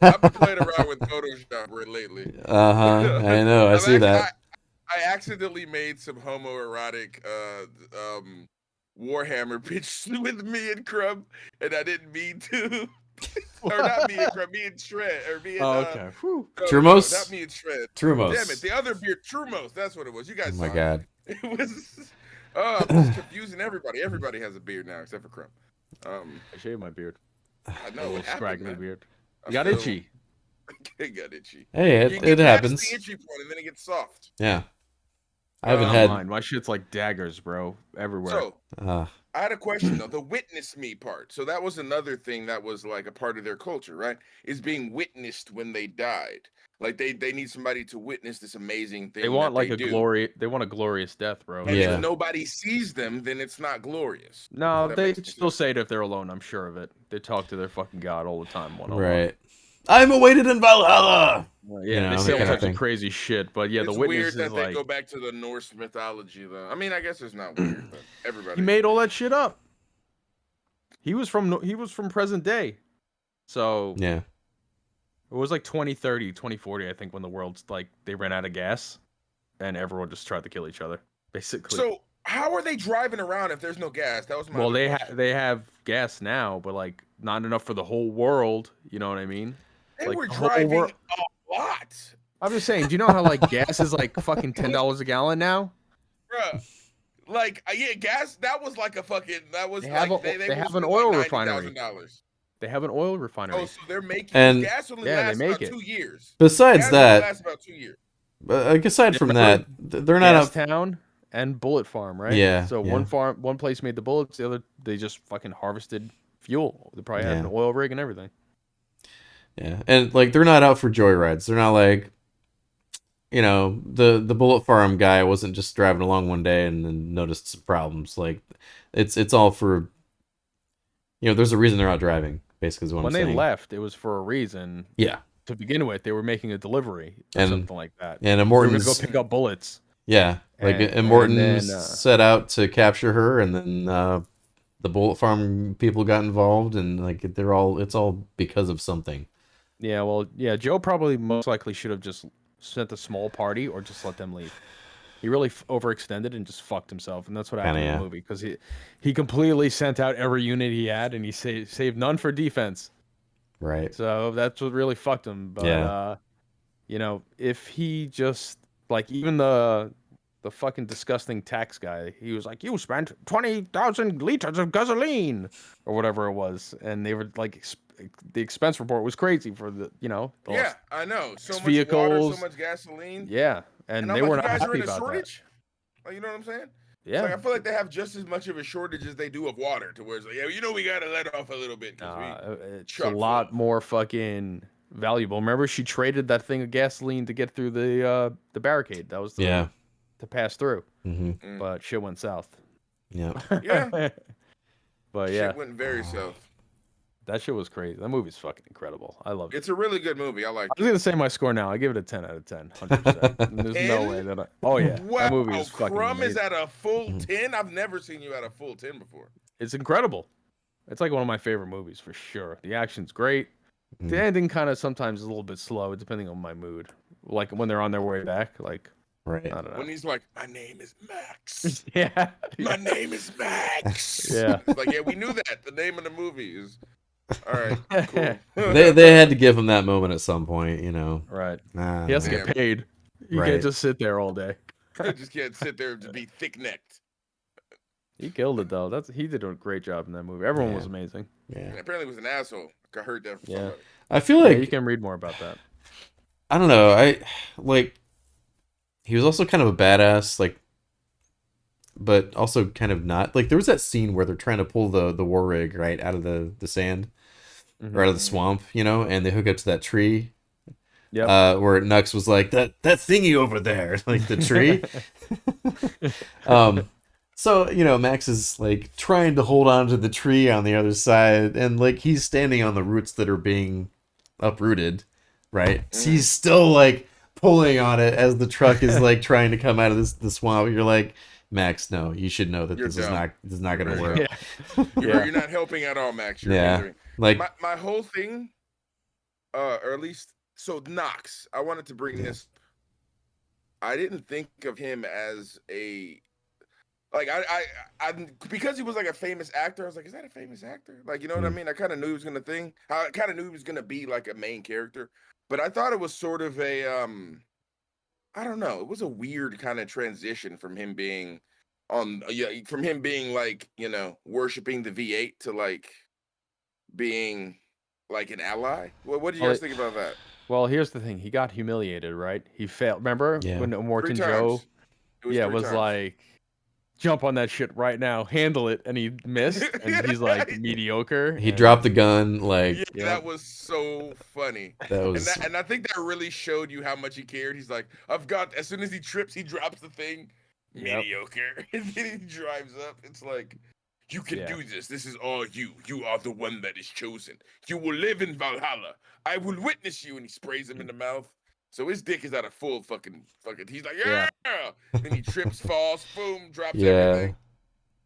I've been playing around with Photoshop lately. I know. I see that. I accidentally made some homoerotic Warhammer pictures with me and Crumb, and I didn't mean to. or not me and Crumb, me and Shred, or me and okay. no, Trumos? not me and Shred. Trumos. Damn it, the other beer, Trumos. That's what it was. You guys. Oh my saw god. It. It was. Oh, I'm just confusing everybody. Everybody has a beard now except for Crumb. I shaved my beard. I A know little what happened, scraggly man. beard. I You got feel- itchy. It got itchy. Hey, You it get past happens. the itchy point, and then it gets soft. Yeah. I haven't Not had. mine. My shit's like daggers, bro. Everywhere. So Uh, I had a question though, the witness me part. So that was another thing that was like a part of their culture, right? Is being witnessed when they died. Like they need somebody to witness this amazing thing. they want that like they a do. glory. They want a glorious death, bro. And Yeah. if nobody sees them, then it's not glorious. No, That they makes still sense. say it if they're alone. I'm sure of it. They talk to their fucking god all the time. One on one. right. I'm awaited in Valhalla. Yeah, You know, they that say all kind of types of thing. crazy shit. But yeah, It's the witness weird is that they like go back to the Norse mythology, though. I mean, I guess it's not weird, but everybody. he made all that shit up. He was from present day, so Yeah. it was like 2030, 2040, I think, when the world's like they ran out of gas, and everyone just tried to kill each other, basically. So how are they driving around if there's no gas? That was my. Well, other question. they have gas now, but like not enough for the whole world. You know what I mean? They like were the whole driving wor- a lot, I'm just saying. Do you know how like gas is like fucking $10 a gallon now? bruh. Like yeah, gas. That was like a fucking. That was They like have they have was an doing oil like refinery. $90,000. They have an oil refinery. Oh, so they're making And- gas only Yeah, they lasts make about it. 2 years. Besides Gas only that, lasts about 2 years. aside Yeah, from remember that, they're not up. Gastown and Bullet Farm, right? Yeah, So yeah. one place made the bullets, the other they just fucking harvested fuel. They probably had an Yeah. oil rig and everything. Yeah, and like they're not out for joyrides. They're not like, the bullet farm guy wasn't just driving along one day and then noticed some problems. Like, it's all for, there's a reason they're out driving. Basically, is what When I'm they saying. left, it was for a reason. Yeah, To begin with, they were making a delivery or And- something like that. and They were gonna Immortan's go pick up bullets. yeah, like and Immortan's then, set out to capture her, and then the bullet farm people got involved, and like it's all because of something. Yeah, well, yeah, Joe probably most likely should have just sent a small party or just let them leave. He really overextended and just fucked himself, and that's what happened Kinda, in yeah. the movie because he completely sent out every unit he had, and he saved none for defense. Right. So that's what really fucked him. But Yeah. if he just like even the fucking disgusting tax guy, he was like, "You spent 20,000 liters of gasoline," or whatever it was, and they were like, the expense report was crazy for the Yeah, I know. So much water, vehicles. so much gasoline. Yeah, and I'm they like, were you not guys are happy in a about that. shortage. Like, you know what I'm saying? Yeah, Like, I feel like they have just as much of a shortage as they do of water. To where it's like, yeah, we gotta let off a little bit because it's a chock lot full. more fucking valuable. Remember, she traded that thing of gasoline to get through the barricade. That was Yeah. to pass through, Mm-hmm. but shit went south. Yeah. Yeah. But yeah, Shit went very south. that shit was crazy. That movie's fucking incredible. I love it. It's a really good movie. I like. I was gonna say my score now. I give it a 10 out of 10. 100%. There's no 10? way that I. Oh yeah, Wow, that movie is fucking Crumb is amazing. at a full Mhm. 10. I've never seen you at a full 10 before. It's incredible. It's like one of my favorite movies for sure. The action's great. The Mhm. ending kind of sometimes is a little bit slow, depending on my mood. Like when they're on their way back, like Right. I don't know. When he's like, "My name is Max. Yeah. My name is Max." Yeah. It's like, yeah, we knew that. The name of the movie is. All right, cool. They had to give him that moment at some point, Right. Nah, He has to Damn. get paid. You Right. can't just sit there all day. just can't sit there and just be thick necked. He killed it though. He did a great job in that movie. Everyone was Yeah. amazing. Yeah. Apparently, was an asshole. I heard that from Yeah. somebody. I feel Yeah, like you can read more about that. I don't know. I like he was also kind of a badass, like, but also kind of not. Like there was that scene where they're trying to pull the war rig right out of the sand or out of the swamp, and they hook up to that tree. Yep. Where Nux was like that thingy over there, like the tree. So Max is like trying to hold on to the tree on the other side, and like he's standing on the roots that are being uprooted, right? So he's still like pulling on it as the truck is like trying to come out of the swamp. You're like, Max, no, you should know that You're this is dumb. not going to work. Yeah. You're not helping at all, Max. You're Yeah. hindering. Like, My whole thing, or at least, so Knox, I wanted to bring this. I didn't think of him as Like I because he was like a famous actor, I was like, is that a famous actor? Like, you know what I mean? I kind of knew he was I kind of knew he was gonna be like a main character, but I thought it was sort of a I don't know, it was a weird kind of transition from him being from him being like, you know, worshiping the V8 to like being like an ally. What do you Well, guys think about that? well, here's the thing. He got humiliated, right? He failed. Remember Yeah. when 3 Morton Joe, times. It was 3 was times. like, jump on that shit right now, handle it, and he missed, and he's like mediocre. He and- dropped the gun, like Yeah, that was so funny. that was. And I think that really showed you how much he cared. He's like, I've got, as soon as he trips, he drops the thing. Yep. Mediocre. And then he drives up. It's like, you can Yeah. do this. This is all you. You are the one that is chosen. You will live in Valhalla. I will witness you. And he sprays him in the mouth. So his dick is out of full fucking. He's like, yeah. Then he trips, falls, boom, drops everything.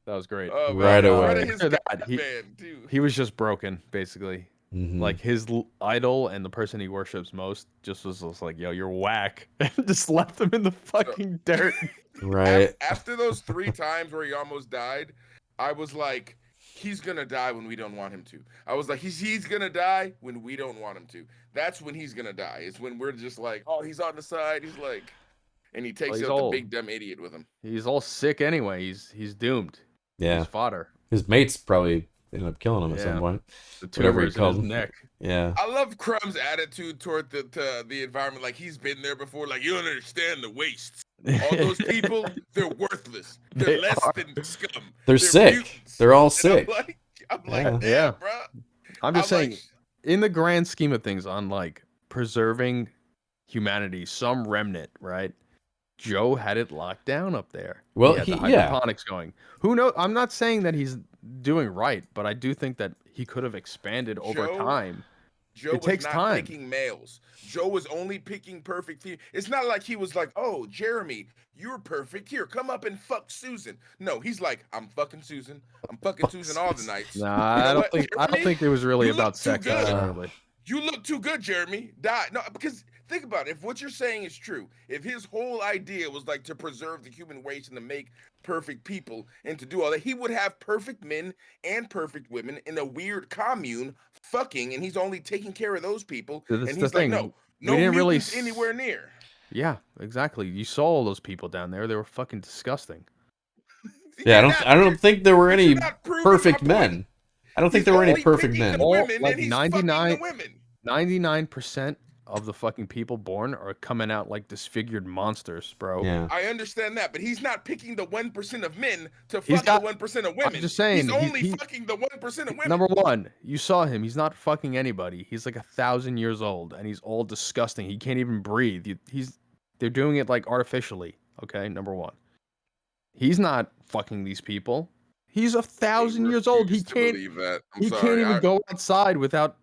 That was great. Oh, Right man. away. Right at his After that, man, too. He was just broken, basically. Mhm. Like his idol and the person he worships most just was like, "Yo, you're whack," and just left him in the fucking dirt. Right. After those 3 times where he almost died, I was like, he's gonna die when we don't want him to. I was like, he's gonna die when we don't want him to. That's when he's gonna die. It's when we're just like, oh, he's on the side. He's like, and he takes he's out old. the big dumb idiot with him. He's all sick anyway. He's doomed. Yeah. He's fodder. His mates probably ended up killing him at some Yeah. point. The Whatever he tumors in called his him. neck. Yeah. I love Crumb's attitude toward the environment. Like he's been there before. Like you don't understand the wastes. All those people, they're worthless. They're They less are. than scum. They're sick. mutants. They're all And sick. I'm like, Yeah. damn, Yeah. bro. I'm just I'm saying, like, in the grand scheme of things, on like preserving humanity, some remnant, right? Joe had it locked down up there. Well, he had the yeah. hydroponics going. Who knows? I'm not saying that he's doing right, but I do think that he could have expanded over Joe- time. Joe It was takes not time. picking males. Joe was only picking perfect females. It's not like he was like, oh, Jeremy, you're perfect. Here, come up and fuck Susan. No, he's like, I'm fucking Susan. I'm fucking Fuck Susan all the Susan. nights. Nah, You know I don't what, think Jeremy? it was really You look about too sex good. necessarily. You look too good, Jeremy. Die. No, because think about it. If what you're saying is true, if his whole idea was like to preserve the human race and to make perfect people and to do all that, he would have perfect men and perfect women in a weird commune fucking, and he's only taking care of those people. That's And the he's like, thing. no We didn't really mutants anywhere near. Yeah, exactly. You saw all those people down there. They were fucking disgusting. Yeah, I don't think there were but any you're not proving perfect my point. men. I don't think He's there were any only perfect picking men. the All, women, like and he's fucking 99 the women. 99% of the fucking people born are coming out like disfigured monsters, bro. Yeah. I understand that, but he's not picking the 1% of men to He's fuck got- the 1% of women. just saying, he's only he- fucking the 1% of women. Number one, you saw him. He's not fucking anybody. He's like 1,000 years old, and he's all disgusting. He can't even breathe. They're doing it like artificially. Okay, number one. He's not fucking these people. He's 1,000 years old. He refuse to can't. believe that. I'm He sorry. can't even go outside without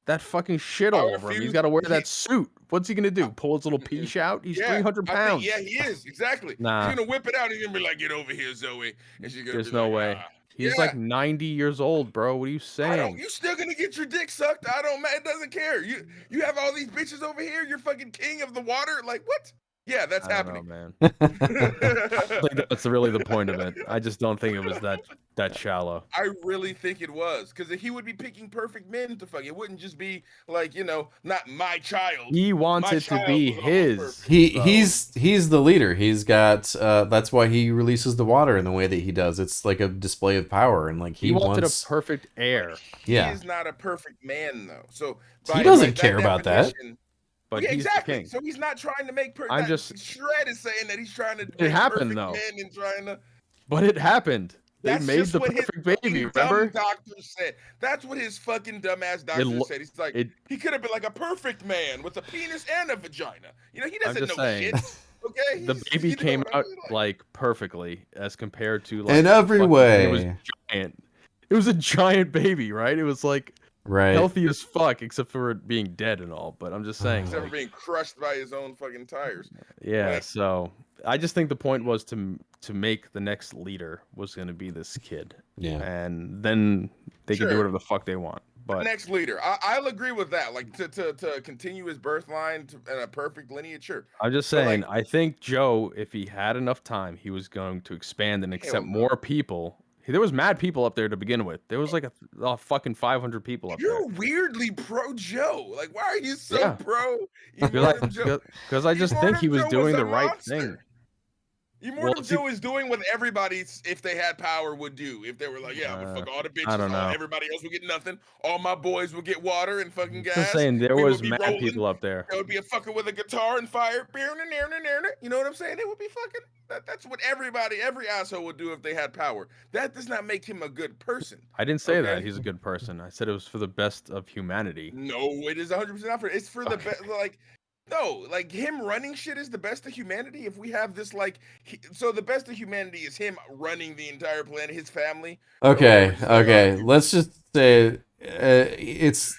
that fucking shit I all over him. He's refuse- got to wear he- that suit. What's he gonna do? Pull his little peach out? He's 300 I pounds. think, yeah, he is exactly. Nah. He's gonna whip it out. He's gonna be like, "Get over here, Zoe," and she's gonna. There's be no like, way. "Ah." He's Yeah. like 90 years old, bro. What are you I don't. saying? You still gonna get your dick sucked? I don't. It doesn't care. You have all these bitches over here. You're fucking king of the water. Like what? Yeah, that's I don't happening. know, man. I think that's really the point of it. I just don't think it was that shallow. I really think it was because he would be picking perfect men to fuck. It wouldn't just be like not my child. He wants My it to child be was almost his. perfect. He's the leader. He's got that's why he releases the water in the way that he does. It's like a display of power, and like He wanted wants a perfect heir, Yeah. He is not a perfect man though. So He doesn't care about that. definition- but yeah, he's exactly. the king. So he's not trying to make. I'm just- Shred is saying that he's trying to. It make happened, perfect though. Men and trying to. But it happened. They That's made just the what his perfect baby. fucking Remember? dumb doctor said. That's what his fucking dumbass doctor lo- said. He's like, it- he could have been like a perfect man with a penis and a vagina. He I'm doesn't just know saying. shit. Okay. The He's- baby you know came what I out mean? like perfectly as compared to like in every fucking- way. It was giant. It was a giant baby, right? It was like Right. healthy as fuck, except for it being dead and all. But I'm just saying, Except for like, being crushed by his own fucking tires. yeah. like- So I just think the point was to make the next leader was going to be this kid, Yeah. and then they can do Sure. whatever the fuck they want. But next leader. I'll agree with that. Like to continue his birth line and a perfect lineage, sure. I'm just But, saying, like, I think Joe, if he had enough time, he was going to expand and accept no. more people. There was mad people up there to begin with. There was like a fucking 500 people up there. You're weirdly pro Joe. Like, why are you so Yeah. pro Immortum Joe? Because I just think he Immortum was Joe doing a the right monster. thing. Immortum Joe is doing what everybody, if they had power, would do. If they were like, yeah, I'm gonna fuck all the bitches, I don't know. Everybody else would get nothing. All my boys would get water and fucking gas. Just saying, there we was would be mad rolling. people up there. There would be a fucker with a guitar and fire. You know what I'm saying? It would be fucking. That's what every asshole would do if they had power. That does not make him a good person. I didn't say that he's a good person. I said it was for the best of humanity. No, it is 100% not for. It's for the best. Like, no, like him running shit is the best of humanity. If we have this, like, so the best of humanity is him running the entire planet, his family. Okay. Let's just say it's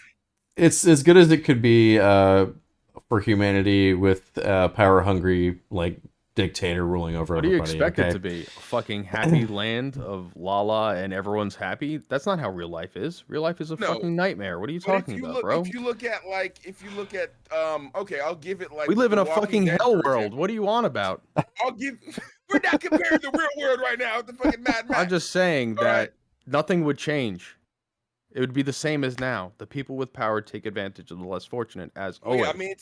as good as it could be for humanity with power hungry like dictator ruling over everybody. What do you expect it to be? A fucking happy land of Lala and everyone's happy? That's not how real life is. Real life is a fucking nightmare. What are you talking about, bro? If you look at okay, I'll give it like we live in a Walking fucking Dead, hell for world. example. What are you on about? We're not comparing the real world right now with the fucking Mad Max. I'm just saying All that right. nothing would change. It would be the same as now. The people with power take advantage of the less fortunate, as always. Yeah, I mean,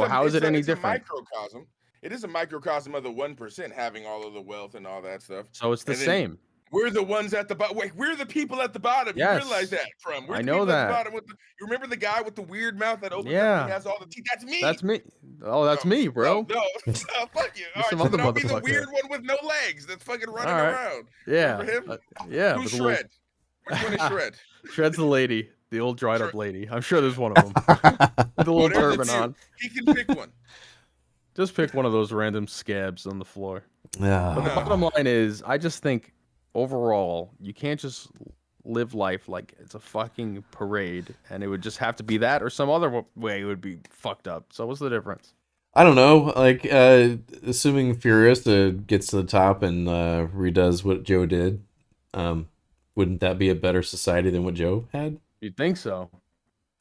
how is it any different? It's a microcosm. It is a microcosm of the 1% having all of the wealth and all that stuff. So it's the same. We're the ones at the bottom. Wait, we're the people at the bottom. Yes. You realize that, From? We're I the know people that. At the bottom you remember the guy with the weird mouth that opens up and he has all the teeth? That's me. That's me. Oh, that's me, bro. No, fuck you. All right, some so other then I'll be the motherfucker. weird one with no legs that's fucking running All right. around. Yeah. Remember him? Yeah. Who's Shred? Which one is Shred? Shred's the lady, the old dried up lady. I'm sure there's one of them. With a little turban on. He can pick one. Just pick one of those random scabs on the floor. Yeah. But the bottom line is, I just think overall, you can't just live life like it's a fucking parade, and it would just have to be that, or some other way it would be fucked up. So what's the difference? I don't know. Like, assuming Furiosa gets to the top and redoes what Joe did, wouldn't that be a better society than what Joe had? You'd think so,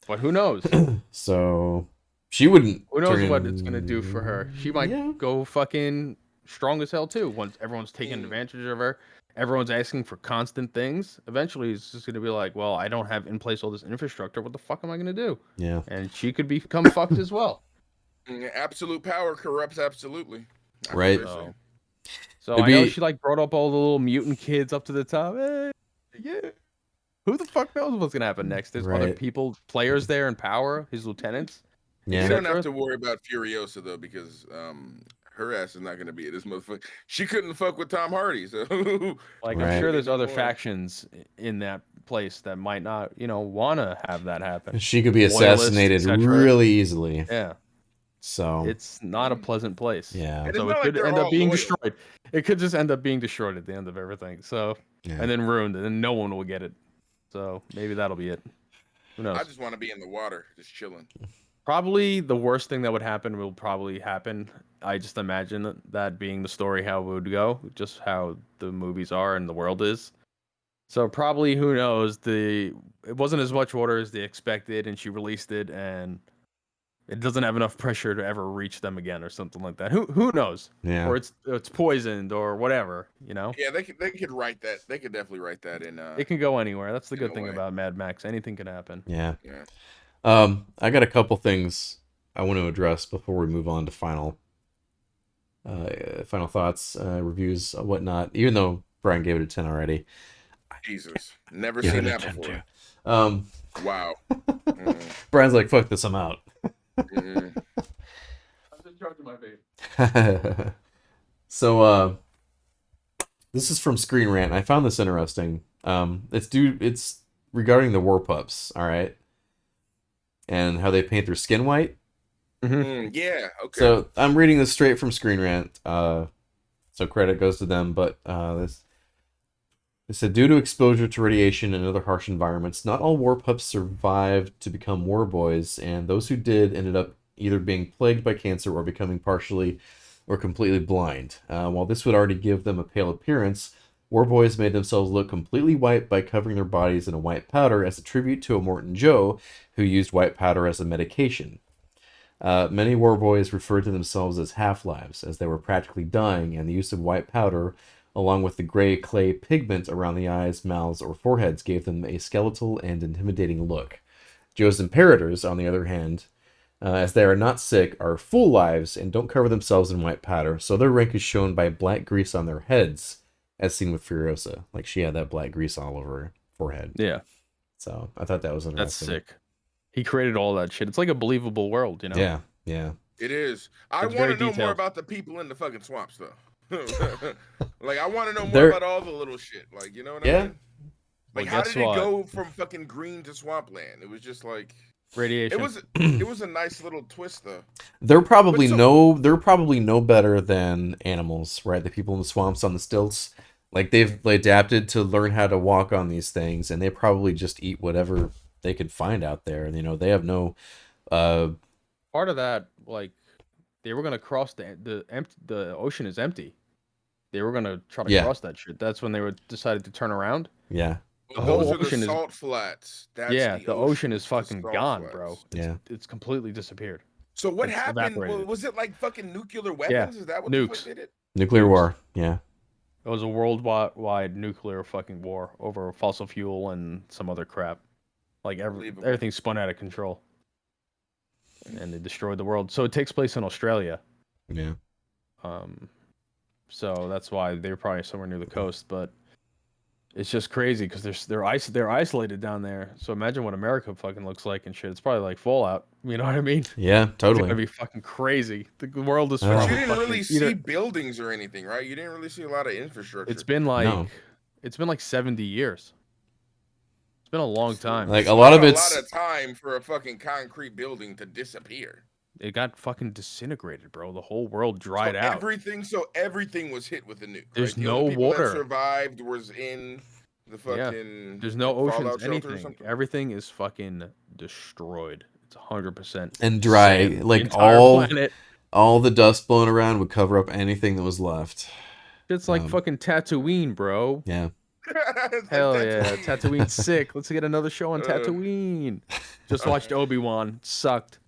but who knows? So she wouldn't. Who knows what it's gonna do for her? She might Yeah. go fucking strong as hell too. Once everyone's taking advantage of her, everyone's asking for constant things. Eventually, it's just gonna be like, well, I don't have in place all this infrastructure. What the fuck am I gonna do? Yeah. And she could become fucked as well. Absolute power corrupts absolutely. Right. So I know she like brought up all the little mutant kids up to the top. Yeah. Who the fuck knows what's gonna happen next? There's other people, players there in power, his lieutenants. Yeah. You don't have to worry about Furiosa though, because her ass is not gonna be this motherfucker. She couldn't fuck with Tom Hardy, so like I'm sure there's other factions in that place that might not, want to have that happen. She could be assassinated really easily. Yeah. So it's not a pleasant place. Yeah. So it could end up being destroyed. It could just end up being destroyed at the end of everything. So and then ruined, and then no one will get it. So maybe that'll be it. Who knows? I just want to be in the water, just chilling. Probably the worst thing that would happen will probably happen. I just imagine that being the story how it would go, just how the movies are and the world is. So probably, who knows, it wasn't as much water as they expected, and she released it, and it doesn't have enough pressure to ever reach them again, or something like that. Who knows? Yeah. Or it's poisoned, or whatever. Yeah, they could write that. They could definitely write that in. It can go anywhere. That's the good thing about Mad Max. Anything can happen. Yeah. I got a couple things I want to address before we move on to final thoughts, reviews, whatnot. Even though Brian gave it a 10 already. Jesus, never seen that before. Wow. Brian's like, fuck this, I'm out. I'm just charging my vape. So this is from Screen Rant. I found this interesting. It's regarding the war pups, all right, and how they paint their skin white. Yeah. Okay. So I'm reading this straight from Screen Rant. So credit goes to them, but They said, due to exposure to radiation and other harsh environments, not all war pups survived to become war boys, and those who did ended up either being plagued by cancer or becoming partially or completely blind. While this would already give them a pale appearance, War boys made themselves look completely white by covering their bodies in a white powder as a tribute to Immortan Joe, who used white powder as a medication. Many war boys referred to themselves as half-lives, as they were practically dying, and the use of white powder, along with the gray clay pigment around the eyes, mouths, or foreheads, gave them a skeletal and intimidating look. Joe's Imperators, on the other hand, as they are not sick, are full lives and don't cover themselves in white powder, so their rank is shown by black grease on their heads, as seen with Furiosa. Like, she had that black grease all over her forehead. Yeah. So, I thought that was interesting. That's sick. He created all that shit. It's like a believable world, you know? Yeah, yeah. It is. I want to know more about the people in the fucking swamps, though. Like, I want to know more about all the little shit. Like, you know what I mean? Like, how did it go from fucking green to swampland? It was just like radiation. It was a nice little twist, though. They're probably no better than animals, right? The people in the swamps on the stilts, like they've adapted to learn how to walk on these things, and they probably just eat whatever they could find out there. And they have no. Part of that, like, they were gonna cross the ocean is empty. They were gonna try to cross that shit. That's when they decided to turn around. Yeah. The whole ocean is salt flats. That's the ocean is fucking gone, bro. It's completely disappeared. So what happened? Was it like fucking nuclear weapons? Yeah. Is that what Nukes. the fuck did it? Nuclear war. Yeah. It was a worldwide nuclear fucking war over fossil fuel and some other crap. Like everything spun out of control, and they destroyed the world. So it takes place in Australia. Yeah. So that's why they're probably somewhere near the coast, but it's just crazy because they're isolated down there. So imagine what America fucking looks like and shit. It's probably like Fallout. You know what I mean? Yeah, totally. It's gonna be fucking crazy. The world is. But you didn't really see buildings or anything, right? You didn't really see a lot of infrastructure. It's been like 70 years. It's been a long time. Like a lot of time for a fucking concrete building to disappear. It got fucking disintegrated, bro. The whole world dried out. Everything was hit with a nuke. There's right? no water. That survived was in the fucking. There's no oceans. Anything. Everything is fucking destroyed. It's 100% and dry. Sand. Like all the dust blown around would cover up anything that was left. It's like fucking Tatooine, bro. Yeah. Hell yeah, Tatooine's sick. Let's get another show on Tatooine. Just watched Obi-Wan. Sucked.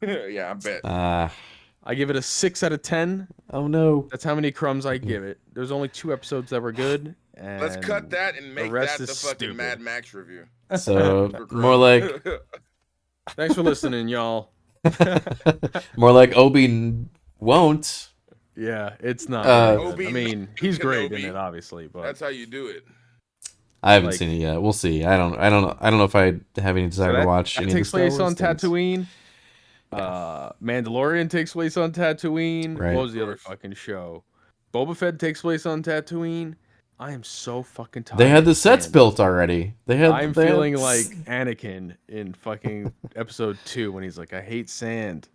Yeah, I bet. I give it a 6 out of 10. Oh no. That's how many crumbs I give it. There's only 2 episodes that were good. And let's cut that and make that the fucking stupid. Mad Max review. So more like. Thanks for listening, y'all. More like Obi won't. Yeah, it's not. I mean, he's great in it, obviously, but that's how you do it. I haven't seen it yet. We'll see. I don't know if I have any desire to watch. That takes place on Tatooine. Mandalorian takes place on Tatooine. Right. What was the other fucking show? Boba Fett takes place on Tatooine. I am so fucking tired. They had the sets built already. I'm feeling like Anakin in fucking episode 2 when he's like, I hate sand.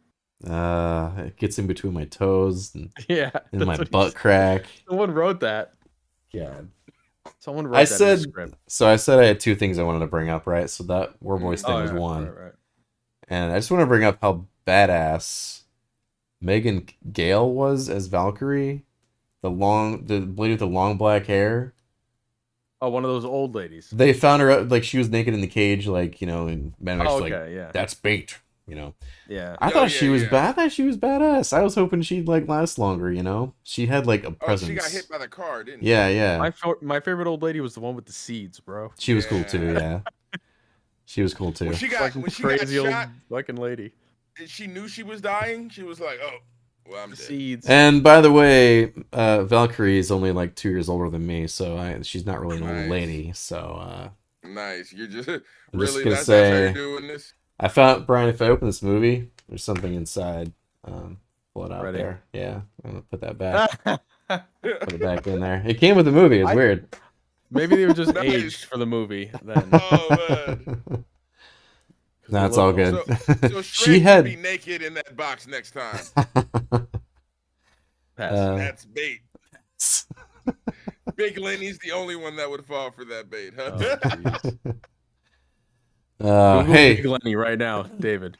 It gets in between my toes and my butt crack. Someone wrote that. Yeah. Someone wrote that in the script. So I said I had 2 things I wanted to bring up, right? So that War Boys thing was one. Right. And I just want to bring up how badass Megan Gale was as Valkyrie. The lady with the long black hair. Oh, one of those old ladies. They found her like she was naked in the cage, like, and Man was like, that's bait, Yeah. I thought she was bad. I thought she was badass. I was hoping she'd like last longer, She had like a presence. She got hit by the car, didn't she? Yeah. My favorite old lady was the one with the seeds, bro. She was cool too, yeah. She was cool too. When she got crazy shot, old fucking lady. She knew she was dying. She was like, "Oh, well, I'm dead." Seeds. And by the way, Valkyrie is only like 2 years older than me, so she's not really an old lady. So nice. You're just I'm really just gonna that's say, how you're doing this. I found Brian. If I open this movie, there's something inside. Pull it out there. Yeah, I'm gonna put that back. Put it back in there. It came with the movie. It's weird. Maybe they were just aged for the movie then. Oh man. That's all good. So she had be naked in that box next time. That's bait. Big Lenny's the only one that would fall for that bait, huh? Hey, hey, Big Lenny right now, David.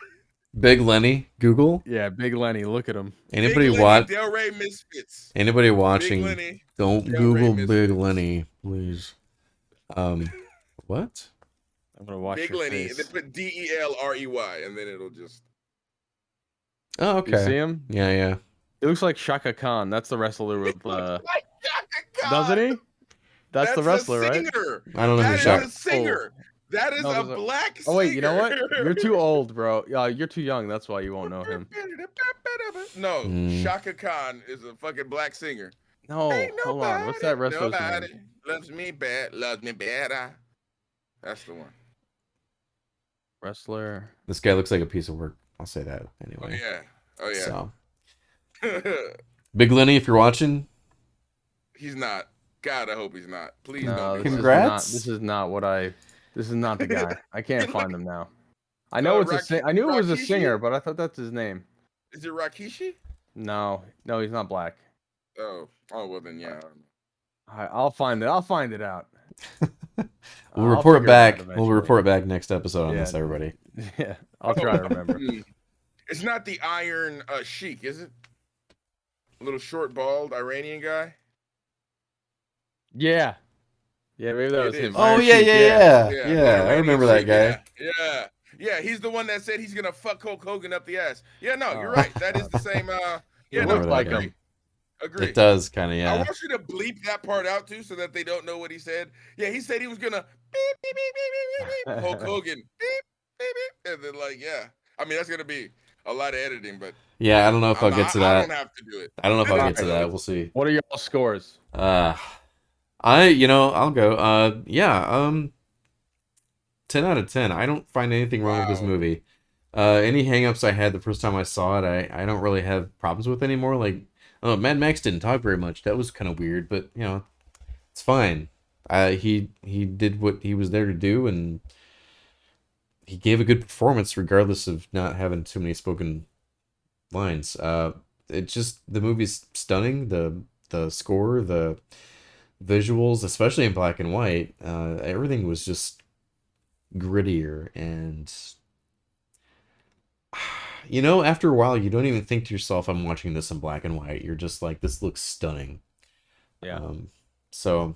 Big Lenny, Google. Yeah, Big Lenny. Look at him. Anybody Big Lenny, watch? Del Rey Misfits. Anybody Big watching? Lenny, Don't Del Rey Google Big Misfits. Lenny, please. What? I'm gonna watch Big your Lenny. face. They put DELREY, and then it'll just. Oh, You see okay. him? Yeah, yeah. He looks like Shaka Khan. That's the wrestler with. Like Shaka Khan. Doesn't he? That's the wrestler, a right? singer. I don't know who That Shaka. is a singer. That is No, a there's a- black singer. Oh wait, you know what? You're too old, bro. You're too young. That's why you won't know him. No, Hmm. Shaka Khan is a fucking black singer. No, Ain't hold on. What's that wrestler's nobody name? loves me better. That's the one. Wrestler. This guy looks like a piece of work. I'll say that Oh anyway. yeah. Oh yeah. So, Big Lenny, if you're watching, He's not. God, I hope he's not. Please No, don't. this Do that. Congrats. This is not what I. This is not the guy. I can't find him now. I know it's Raki- I knew it was a Rakishi? singer, but I thought that's his name. Is it Rakishi? No, he's not black. Oh well then yeah. I'll find it. I'll find it out. we'll I'll report figure it out back. We'll eventually. report back next episode on Yeah. this, everybody. Yeah, I'll try to remember. It's not the Iron Sheik, is it? A little short, bald Iranian guy. Yeah, maybe that It was is. him. Oh Iron yeah, Sheik, yeah. I Iranian remember that Sheik, guy. Yeah. He's the one that said he's gonna fuck Hulk Hogan up the ass. Yeah, no, you're right. That is the same. Yeah, It no, looks like agree. him. Agree. It does kind of, I yeah. want you to bleep that part out too, so that they don't know what he said. Yeah, he said he was gonna beep beep beep beep beep beep. Hulk Hogan beep beep beep, and then yeah. I mean that's gonna be a lot of editing, but Yeah, I don't know if I'll get to that. I don't have to do it. I don't know if I'll get to Alright. that. We'll see. What are your scores? I'll go. 10 out of 10. I don't find anything wrong with this Wow. movie. Any hangups I had the first time I saw it, I don't really have problems with anymore. Like, Mad Max didn't talk very much. That was kind of weird, but it's fine. He did what he was there to do, and he gave a good performance regardless of not having too many spoken lines. The movie's stunning. The score, the visuals, especially in black and white, everything was just grittier, and after a while you don't even think to yourself, I'm watching this in black and white. You're just like, this looks stunning. Yeah. So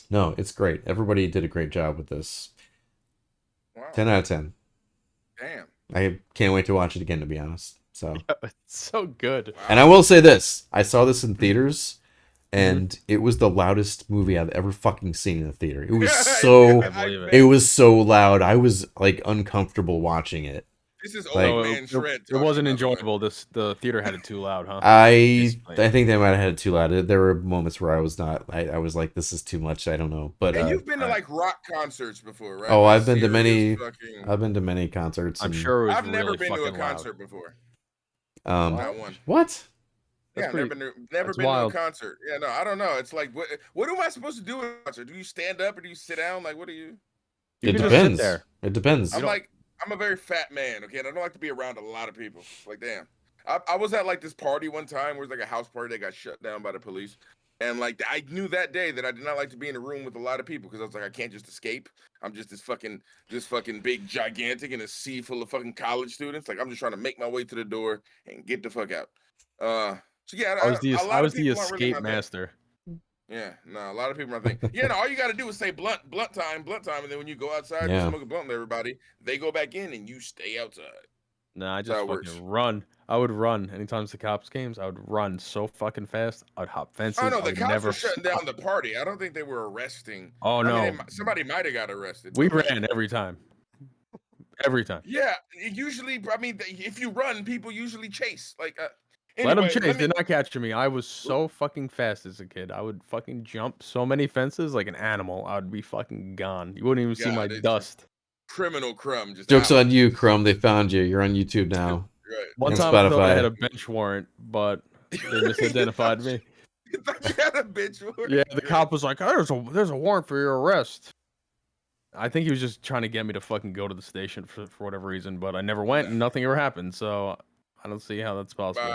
no, it's great. Everybody did a great job with this. Wow. 10 out of 10. Damn. I can't wait to watch it again, to be honest. So It's so good. Wow. and I will say this, I saw this in theaters, and it was the loudest movie I've ever fucking seen in a theater. It was so I believe it was so loud. I was like uncomfortable watching it. This is Like- old So man it Shred. wasn't talking, by the way. enjoyable. The theater had it too loud, huh? I think they might have had it too loud. There were moments where I was not. I was like, this is too much. I don't know, but And you've been to alright. like rock concerts before, right? Oh, Like I've been to serious many- fucking- I've been to many concerts. I'm and, sure it was I've really never been to a fucking loud. concert before. Um, Not one. what? Yeah, That's never pretty- been that's to wild. a concert. Yeah, no, I don't know. It's like, what am I supposed to do at a concert? Do you stand up or do you sit down? Like, what do you? You It can just sit depends. there. It depends. I'm a very fat man, okay, and I don't like to be around a lot of people. Like, damn. I was at like this party one time where it was like a house party that got shut down by the police. And like I knew that day that I did not like to be in a room with a lot of people because I was like, I can't just escape. I'm just this fucking big gigantic in a sea full of fucking college students. Like I'm just trying to make my way to the door and get the fuck out. So yeah, I was the a lot of escape people aren't really my thing. master. Yeah, no, a lot of people are thinking, yeah, no, all you got to do is say blunt time, and then when you go outside and Yeah. smoke a blunt with everybody, they go back in and you stay outside. Nah, I That's just how it works. fucking run. I would run. Anytime the cops came, I would run so fucking fast. I'd hop fences. Oh no, I the would cops never were shutting stop. down the party. I don't think they were arresting. Oh I no, mean, somebody might have got arrested. we but- ran every time. Every time. Yeah, usually, I mean, if you run, people usually chase. Like, Let them anyway, chase. let me- They're not catching me. I was so fucking fast as a kid. I would fucking jump so many fences like an animal. I would be fucking gone. You wouldn't even see my God, it's- dust. criminal crumb. Just Joke's out. on you, Crumb. They found you. You're on YouTube now. Right. One And time I thought I Spotify. had a bench warrant, but they misidentified me. You thought you had a bitch for it? Yeah, the Great. cop was like, oh, there's a warrant for your arrest. I think he was just trying to get me to fucking go to the station for whatever reason, but I never went and nothing ever happened, so I don't see how that's possible.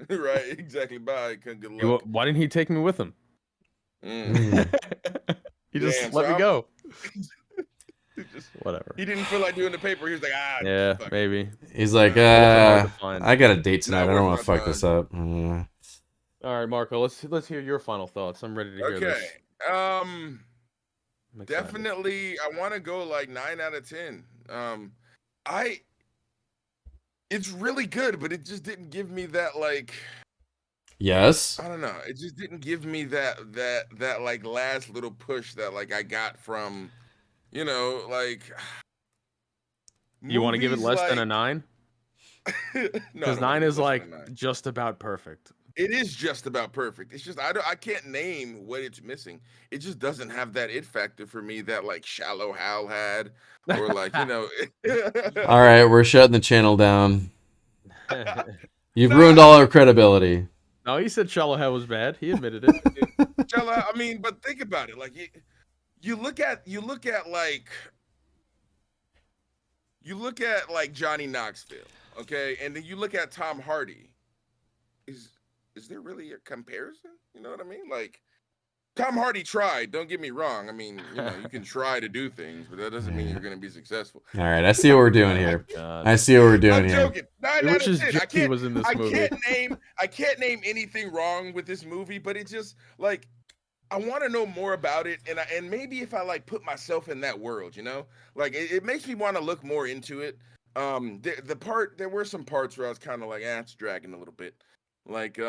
Bye. Right, exactly. Bye. Good luck. Why didn't he take me with him? Mm. Mm. He just Damn, let so me go. Whatever. He didn't feel like doing the paper. He was like, Yeah, fuck it. maybe. He's like, hard to find. I got a date tonight. I Not don't worth want to my fuck this up. All right, Marco. Let's hear your final thoughts. I'm ready to hear this. Okay. I'm excited. Definitely, I want to go like 9 out of 10. It's really good, but it just didn't give me that like. Yes. I don't know. It just didn't give me that like last little push that like I got from, like. You want to give it less than a 9? No, Because 9 is like just about perfect. It is just about perfect. It's just I can't name what it's missing. It just doesn't have that it factor for me that like Shallow Hal had, or like All right, we're shutting the channel down. You've ruined all our credibility. No, he said Shallow Hal was bad. He admitted it. Shallow. I mean, but think about it. Like you look at like Johnny Knoxville, okay, and then you look at Tom Hardy. Is there really a comparison? You know what I mean? Like, Tom Hardy tried. Don't get me wrong. I mean, you can try to do things, but that doesn't mean you're going to be successful. All right, I see what we're doing here. I see what we're doing I'm here. joking. 9 out of 10. I was in this movie. I can't name anything wrong with this movie, but it just like I want to know more about it, and maybe if I like put myself in that world, like it makes me want to look more into it. There were some parts where I was kind of like, it's dragging a little bit. Like,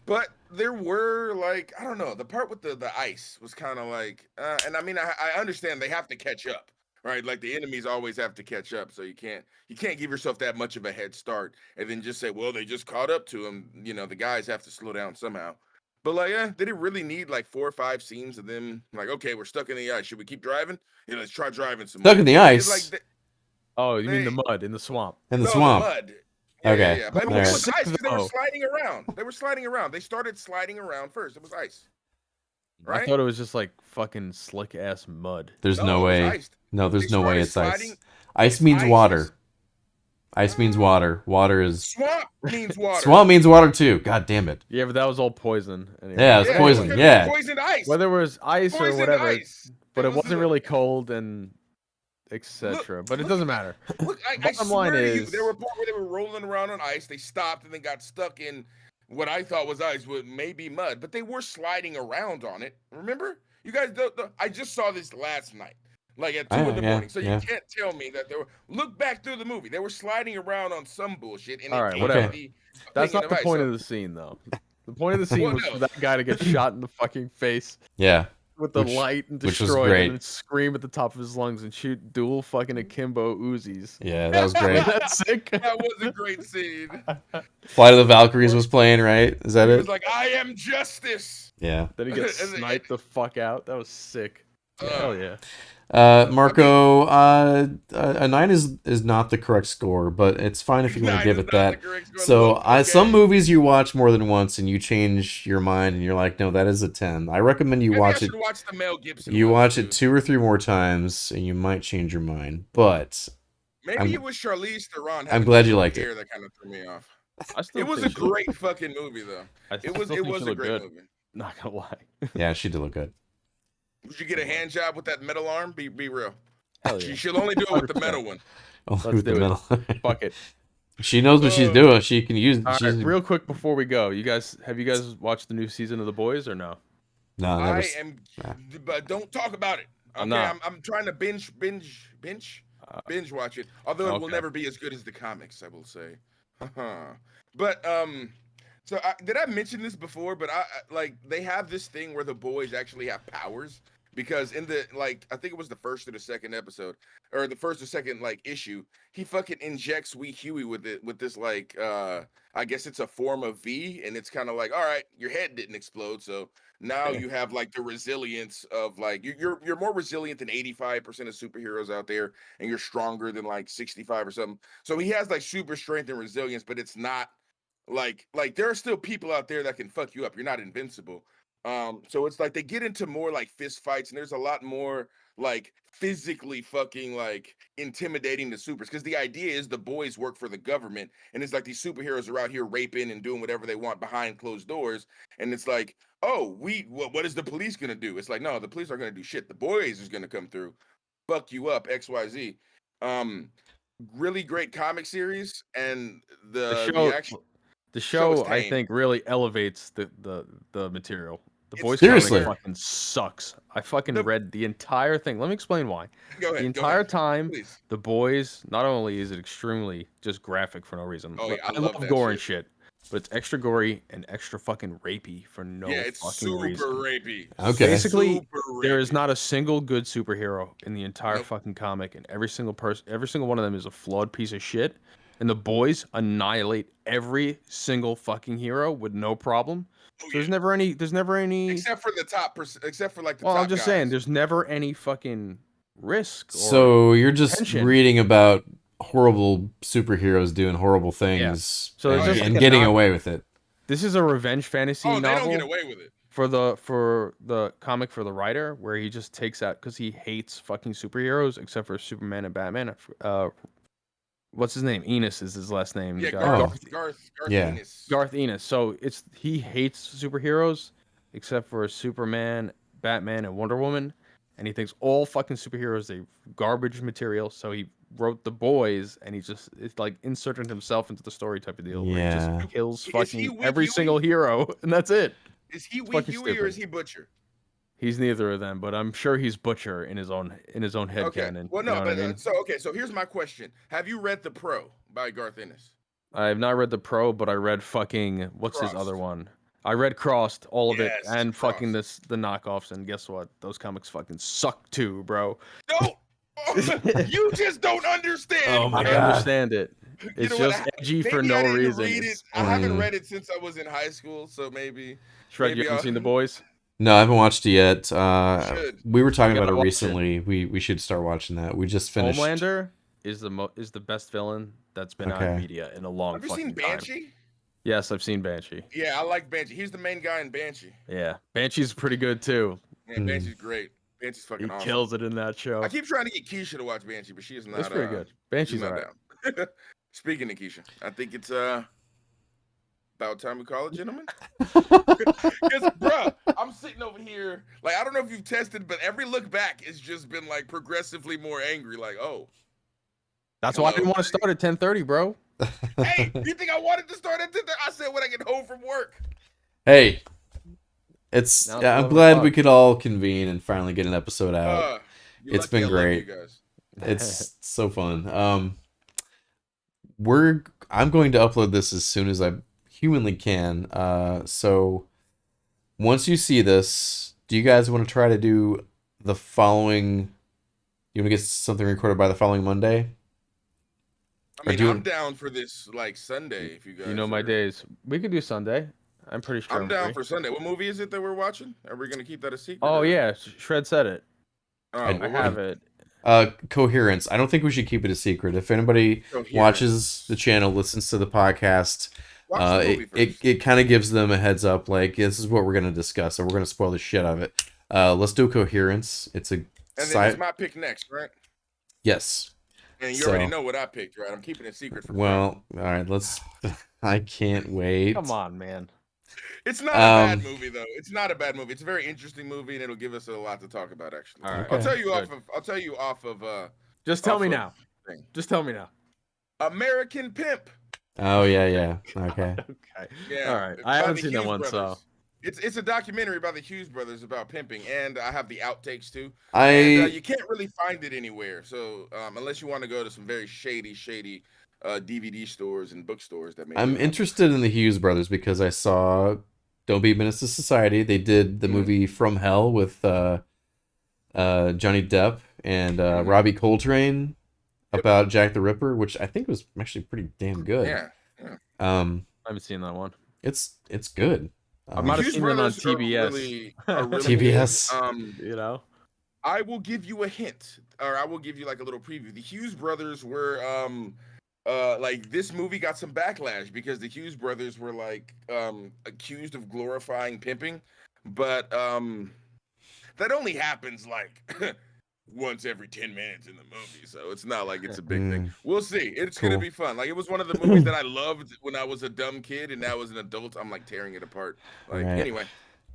but there were like, I don't know, the part with the ice was kind of like, and I mean, I understand they have to catch up, right? Like the enemies always have to catch up, so you can't give yourself that much of a head start and then just say, well, they just caught up to them. The guys have to slow down somehow. But like, did it really need like 4 or 5 scenes of them like, okay, we're stuck in the ice. Should we keep driving? Let's try driving some more. Stuck in the ice. Like oh, you mean the mud in the swamp? In the swamp. The mud. Okay. Yeah. But I mean, it was Right. ice. They were sliding around. They started sliding around first. It was ice. Right? I thought it was just like fucking slick ass mud. There's no way. Iced. No, there's no way it's sliding. Ice means water. Ice means water. Water is. Swamp means water. Swamp means water too. God damn it. Yeah, but that was all poison. Anyway. Yeah, it's poison. Yeah. Poisoned ice. Whether it was ice or whatever, but it wasn't really cold and etc. But it doesn't matter. Look, I swear to you, there were parts where they were rolling around on ice. They stopped and then got stuck in what I thought was ice, with maybe mud, but they were sliding around on it. Remember? You guys, I just saw this last night, like at 2 in the morning. So you can't tell me that they were. Look back through the movie; they were sliding around on some bullshit. And all right, whatever. That's not the point of the scene, though. The point of the scene was for that guy to get shot in the fucking face. Yeah. With the light and destroy him and scream at the top of his lungs and shoot dual fucking akimbo Uzis. Yeah, that was great. That's sick. That was a great scene. Flight of the Valkyries was playing, right? Is that it? It was like, I am justice. Yeah. Then he gets sniped the fuck out. That was sick. Hell yeah. Marco, a 9 is not the correct score, but it's fine if you want to give it that. So some movies you watch more than once and you change your mind and you're like, no, that is a 10. I recommend you watch it. Watch the Mel Gibson. You watch it 2 or 3 more times and you might change your mind. But maybe it was Charlize Theron. I'm glad you liked it. That kind of threw me off. It was a great fucking movie, though. It was a great movie. Not gonna lie. Yeah, she did look good. Would you get a hand job with that metal arm? Be real. Hell yeah. She'll only do it with the metal one. Let's do it. Fuck it. She knows what she's doing. She can use. All right, real quick before we go, have you guys watched the new season of The Boys or no? No, never. But don't talk about it. Okay, I'm trying to binge watch it. Although it will never be as good as the comics, I will say. But so did I mention this before? But they have this thing where the boys actually have powers, because in the I think it was the first or the second episode, or the first or second issue, he fucking injects wee Huey with this I guess it's a form of V, and it's kind of like, all right, your head didn't explode, so now you have the resilience of you're more resilient than 85% of superheroes out there, and you're stronger than 65 or something. So he has super strength and resilience, but it's not like there are still people out there that can fuck you up. You're not invincible. So it's they get into more fist fights, and there's a lot more physically fucking intimidating the supers, because the idea is the boys work for the government, and it's these superheroes are out here raping and doing whatever they want behind closed doors, and it's oh, what is the police gonna do? It's no, the police aren't gonna do shit. The boys is gonna come through. fuck you up, XYZ. Really great comic series, and the show is show I tame. think really elevates the material. The It's Boys Seriously. comic fucking sucks. I fucking read the entire thing. Let me explain why. Go ahead. The entire time, Please. The Boys, not only is it extremely just graphic for no reason. Oh, yeah, I love love that gore and shit. shit, but it's extra gory and extra fucking rapey for no It's fucking super reason. rapey. Okay. Basically, Super there is rapey. not a single good superhero in the entire Nope. fucking comic, and every single one of them is a flawed piece of shit. And the Boys annihilate every single fucking hero with no problem. Oh, So there's never any. except for the except for like the Well, top I'm just guys. saying, there's never any fucking risk. Or So you're just tension. reading about horrible superheroes doing horrible things So it's and, just and like a getting knock- away with it. This is a revenge fantasy Oh, they novel. don't get away with it. For the comic for the writer, where he just takes out because he hates fucking superheroes except for Superman and Batman. What's his name? Enos is his last name. Yeah, Garth Yeah. Ennis. Garth Ennis. So he hates superheroes except for Superman, Batman, and Wonder Woman, and he thinks all fucking superheroes are garbage material. So he wrote The Boys, and it's like inserted himself into the story type of deal. Where he Yeah. just kills Is he fucking Weak every Huey? single hero, and that's it. Is he Weak fucking Huey or is stupid. he Butcher? He's neither of them, but I'm sure he's Butcher in his own head Okay. canon. Well, you know no, what but I mean? so here's my question: have you read The Pro by Garth Ennis? I have not read The Pro, but I read fucking what's his other Crossed. one? I read Crossed, all of it, Yes, and fucking Crossed. the knockoffs. And guess what? Those comics fucking suck too, bro. No, you just don't understand. Oh my I God. understand it. It's know what? just edgy for Maybe no I didn't reason. read it. It's I haven't Mm. read it since I was in high school, so maybe. Shred, you maybe haven't I'll- seen The Boys? No, I haven't watched it yet. should. We were talking You about gotta it watch it. recently. We should start watching that. We just finished. Homelander is the best villain that's been out in Okay. media in a long Have you fucking seen time. Banshee? Yes, I've seen Banshee. Yeah, I like Banshee. He's the main guy in Banshee. Yeah, Banshee's pretty good too. Man, Hmm. Banshee's great. Banshee's fucking He awesome. kills it in that show. I keep trying to get Keisha to watch Banshee, but she is not. It's pretty good. She's Banshee's not alright. down. Speaking of Keisha, I think it's about time we call it, gentlemen. Because, bruh, I'm sitting over here, like, I don't know if you've tested, but every look back has just been, like, progressively more angry. Like, oh. That's why I didn't want to start at 10:30, bro. Hey, you think I wanted to start at 10:30? I said when I get home from work. Hey, Now it's I'm 11 glad we o'clock. could all convene and finally get an episode out. You're It's lucky been I love great. you guys. It's so fun. I'm going to upload this as soon as I humanly can. So once you see this, do you guys want to try to do the following? You want to get something recorded by the following Monday? I mean, do you- I'm down for this, like, Sunday, if you guys You know my are- days. We could do Sunday. I'm pretty sure. I'm down free. for Sunday. What movie is it that we're watching? Are we going to keep that a secret? Oh or- yeah, Shred said it. Oh, I well, I have it. Coherence. I don't think we should keep it a secret. If anybody Coherence. watches the channel, listens to the podcast, Watch the movie it first. it kind of gives them a heads up, like this is what we're gonna discuss, so we're gonna spoil the shit out of it. Let's do Coherence. It's a And then sci- it's my pick next, right? yes. And you So- already know what I picked, right? I'm keeping it secret for Well, all right. Let's. I can't wait. Come on, man. It's not a bad Um, movie though. It's not a bad movie. It's a very interesting movie, and it'll give us a lot to talk about. Actually, All right. I'll Okay. tell you Good. I'll tell you off of Just tell me Off of now. thing. Just tell me now. American Pimp. Oh yeah. Okay. Okay. Yeah. All right. by I haven't the seen that Hughes one, so brothers. It's a documentary by the Hughes brothers about pimping, and I have the outtakes too. I And you can't really find it anywhere. So unless you want to go to some very shady DVD stores and bookstores that may. I'm interested in the Hughes brothers because I saw Don't Be a Menace to Society. They did the Mhm. movie From Hell with Johnny Depp and Mhm. Robbie Coltrane Yep. about Jack the Ripper, which I think was actually pretty damn good. Yeah. I haven't seen that one. it's good. I might have Hughes seen it on brothers are TBS. are really TBS. good. You know. I will give you a hint, or I will give you like a little preview. The Hughes brothers were like this movie got some backlash because the Hughes brothers were like accused of glorifying pimping, but that only happens like once every 10 minutes in the movie, so it's not like it's a big thing. We'll see. It's gonna Cool. be fun. Like it was one of the movies that I loved when I was a dumb kid, and now as an adult I'm like tearing it apart. Like Right. anyway.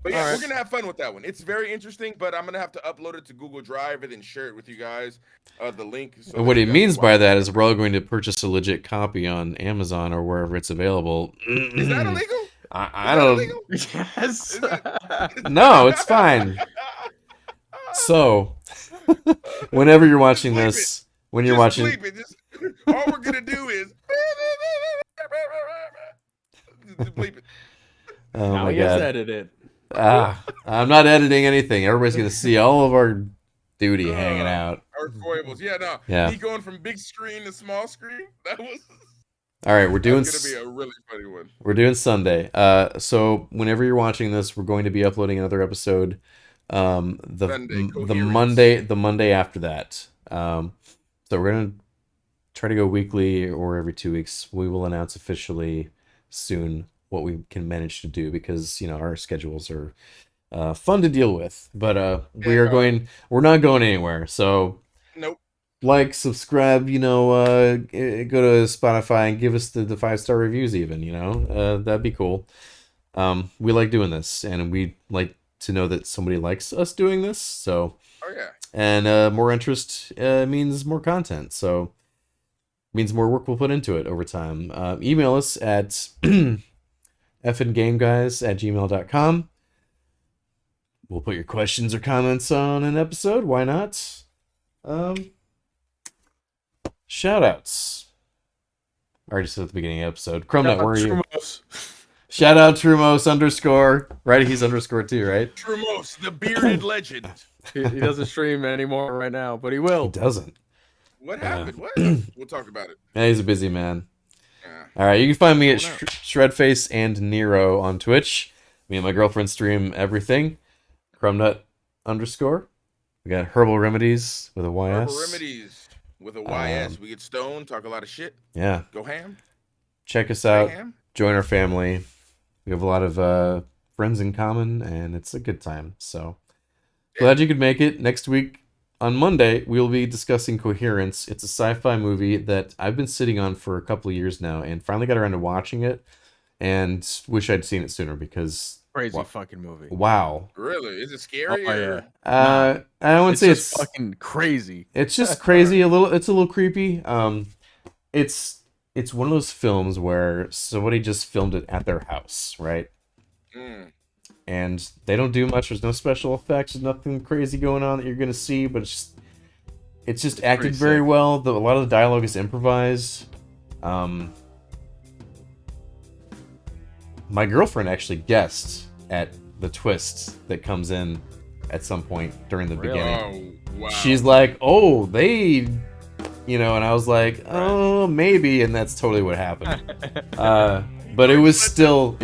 But yeah, All right. we're gonna have fun with that one. It's very interesting, but I'm gonna have to upload it to Google Drive and then share it with you guys. The link. So And what that he you guys means can by watch that it. is we're all going to purchase a legit copy on Amazon or wherever it's available. Is that illegal? I Is that don't. illegal? Yes. Is it? No, it's fine. So, whenever you're watching Bleep this, when you're Just watching, bleep it. Just all we're gonna do is just bleep it. oh Now my he has god, edited. I'm not editing anything. Everybody's gonna see all of our duty hanging out. Our foibles. Yeah, no. Yeah. Me going from big screen to small screen. That was. All right, we're doing. That's gonna be a really funny one. We're doing Sunday. So whenever you're watching this, we're going to be uploading another episode. The Sunday, the Monday after that. So we're gonna try to go weekly or every 2 weeks. We will announce officially soon what we can manage to do because our schedules are fun to deal with. But we're not going anywhere. So Nope. like, subscribe, go to Spotify and give us the 5-star reviews even, that'd be cool. We like doing this and we like to know that somebody likes us doing this. So, Oh yeah. and more interest means more content. So means more work we'll put into it over time. Email us at fngameguys@gmail.com. We'll put your questions or comments on an episode. Why not? Shoutouts. I already said at the beginning of the episode. Chromnut, where are you? Shout out Trumos _ right? He's _ too, right? Trumos, the bearded legend. He doesn't stream anymore right now, but he will. He doesn't. What happened? What? We'll talk about it. Yeah, he's a busy man. Yeah. All right, you can find me at Shredface and Nero on Twitch. Me and my girlfriend stream everything. Crumnut _ We got Herbal Remedies with a YS. Herbal Remedies with a YS. We get stoned, talk a lot of shit. Yeah. Go ham. Check us out. Ham. Join our family. We have a lot of friends in common, and it's a good time. So glad you could make it. Next week on Monday, we'll be discussing Coherence. It's a sci-fi movie that I've been sitting on for a couple of years now, and finally got around to watching it. And wish I'd seen it sooner because crazy fucking movie. Wow. Really? Is it scary? Oh, yeah. I wouldn't say it's fucking crazy. It's just crazy. It's a little creepy. It's one of those films where somebody just filmed it at their house, right? Mm. And they don't do much. There's no special effects. There's nothing crazy going on that you're gonna see, but it's just acted very well. A lot of the dialogue is improvised. My girlfriend actually guessed at the twist that comes in at some point during the beginning. Oh, wow. She's like, "Oh, they," and I was like, "Oh, maybe," and that's totally what happened. But it was still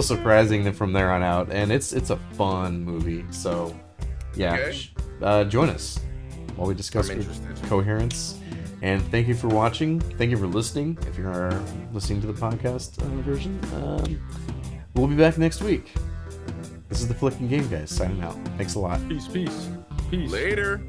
surprising from there on out, and it's a fun movie. So, yeah, join us while we discuss Coherence. And thank you for watching. Thank you for listening. If you're listening to the podcast version, we'll be back next week. This is the Flicking Game Guys signing out. Thanks a lot. Peace. Later.